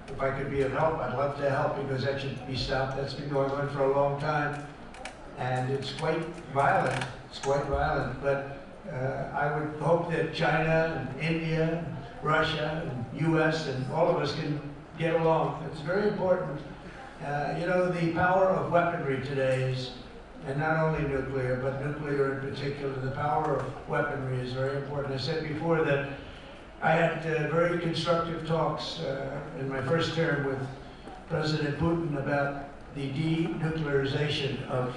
If I could be of help, I'd love to help, because that should be stopped. That's been going on for a long time. And it's quite violent. It's quite violent. But I would hope that China and India, and Russia and U.S. and all of us can get along. It's very important. The power of weaponry today is, and not only nuclear, but nuclear in particular, the power of weaponry is very important. I said before that I had very constructive talks in my first term with President Putin about the denuclearization of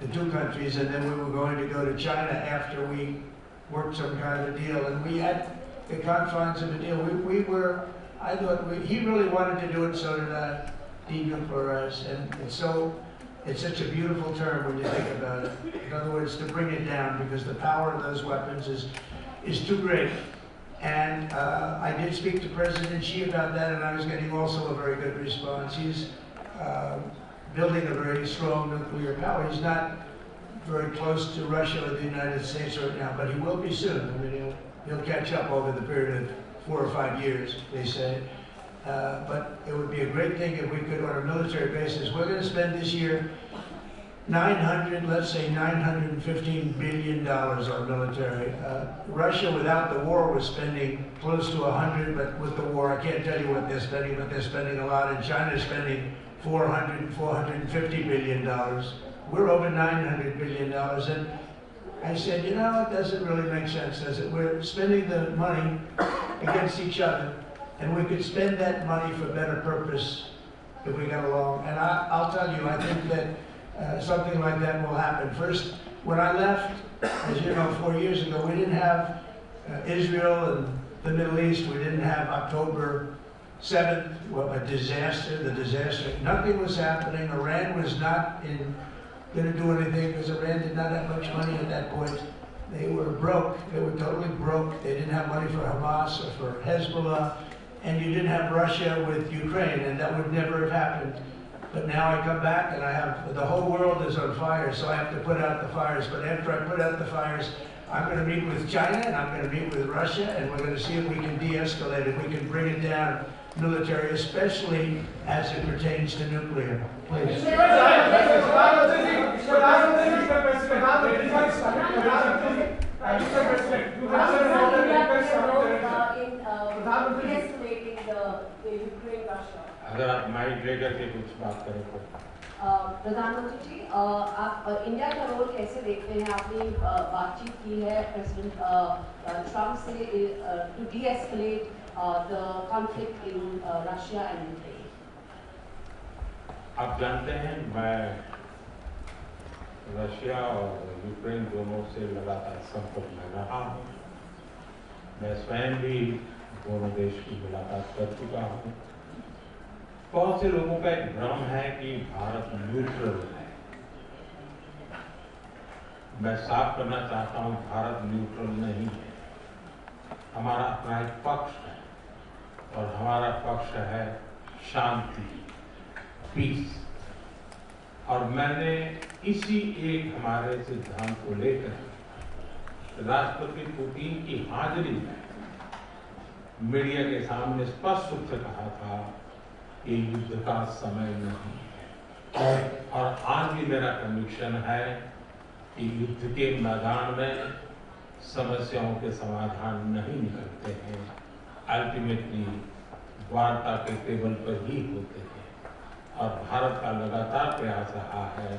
the two countries, and then we were going to go to China after we worked some kind of a deal. And we had the confines of a deal. He really wanted to do it, so did I, denuclearize. And so It's such a beautiful term when you think about it. In other words, to bring it down, because the power of those weapons is too great. And I did speak to President Xi about that, and I was getting also a very good response. He's building a very strong nuclear power. He's not very close to Russia or the United States right now, but he will be soon. I mean, he'll catch up over the period of 4 or 5 years, they say. But it would be a great thing if we could, on a military basis. We're going to spend this year let's say $915 billion on military. Russia, without the war, was spending close to 100, but with the war, I can't tell you what they're spending, but they're spending a lot. And China's spending $450 billion. We're over $900 billion. And I said, you know, it doesn't really make sense, does it? We're spending the money against each other, and we could spend that money for better purpose if we got along. And I'll tell you, I think that something like that will happen. First, when I left, as you know, 4 years ago, we didn't have Israel and the Middle East. We didn't have October 7th, a disaster, the disaster. Nothing was happening. Iran was not going to do anything because Iran did not have much money at that point. They were broke. They were totally broke. They didn't have money for Hamas or for Hezbollah. And you didn't have Russia with Ukraine, and that would never have happened. But now I come back and I have, the whole world is on fire, so I have to put out the fires. But after I put out the fires, I'm going to meet with China and I'm going to meet with Russia, and we're going to see if we can de-escalate it. We can bring it down military, especially as it pertains to nuclear. Please. अगर आप mic लेकर के कुछ बात करें तो प्रधानमंत्री जी, आप इंडिया का रोल कैसे देखते हैं? आपने बातचीत की है प्रेसिडेंट ट्रम्प से to de-escalate the conflict in Russia and Ukraine. आप जानते हैं, मैं रशिया और यूक्रेन दोनों से लगातार संपर्क में रहा हूँ। मैं स्वयं भी दोनों देश की मुलाकात कर चुका हूँ। बहुत से लोगों का एक भ्रम है कि भारत न्यूट्रल है। मैं साफ करना चाहता हूं, भारत न्यूट्रल नहीं है। हमारा अपना एक पक्ष है और हमारा पक्ष है शांति, पीस। और मैंने इसी एक हमारे सिद्धांत को लेकर राष्ट्रपति पुतिन की हाजिरी में मीडिया के सामने स्पष्ट रूप से कहा था कि युद्ध का समय नहीं है। और आज भी मेरा कन्विक्शन है कि युद्ध के मैदान में समस्याओं के समाधान नहीं निकलते हैं, अल्टीमेटली वार्ता के टेबल पर ही होते हैं। और भारत का लगातार प्रयास रहा है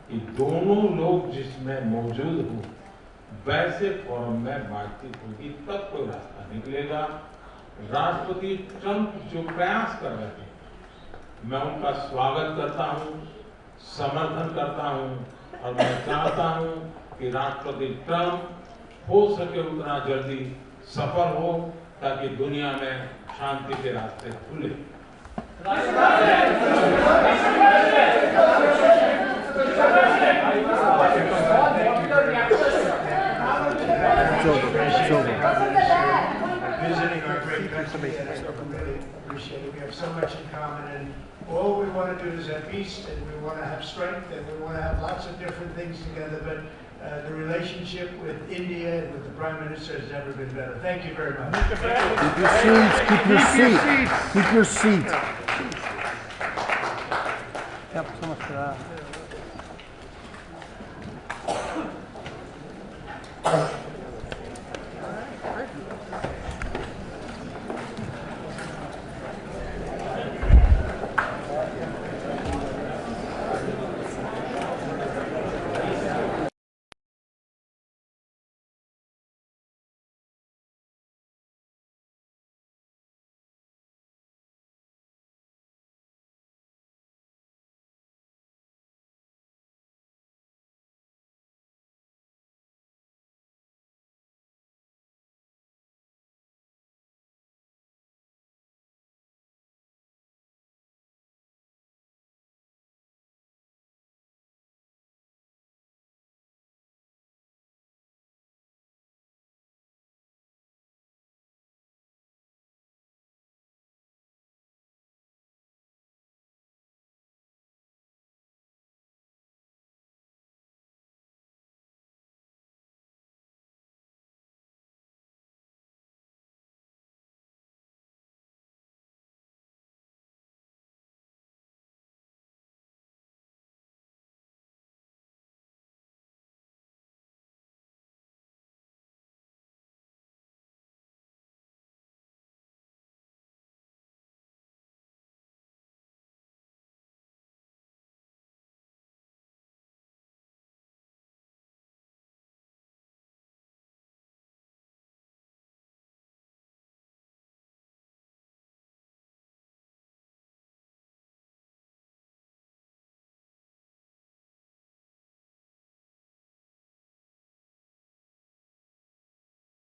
कि दोनों लोग जिसमें मौजूद हों, वैसे फोरम में बातचीत होगी, तब कोई रास्ता निकलेगा। राष्ट्रपति ट्रंप जो प्रयास कर रहे हैं, मैं उनका स्वागत करता हूं, समर्थन करता हूं और मैं चाहता हूं कि राष्ट्रपति ट्रंप हो सके उतना जल्दी सफल हो, ताकि दुनिया में शांति के रास्ते खुले। Visiting our great country, and I really appreciate it. We have so much in common, and all we want to do is have peace, and we want to have strength, and we want to have lots of different things together. But the relationship with India and with the Prime Minister has never been better. Thank you very much. Keep your seats. Keep your seats. Keep your seats. Yep, so much for that.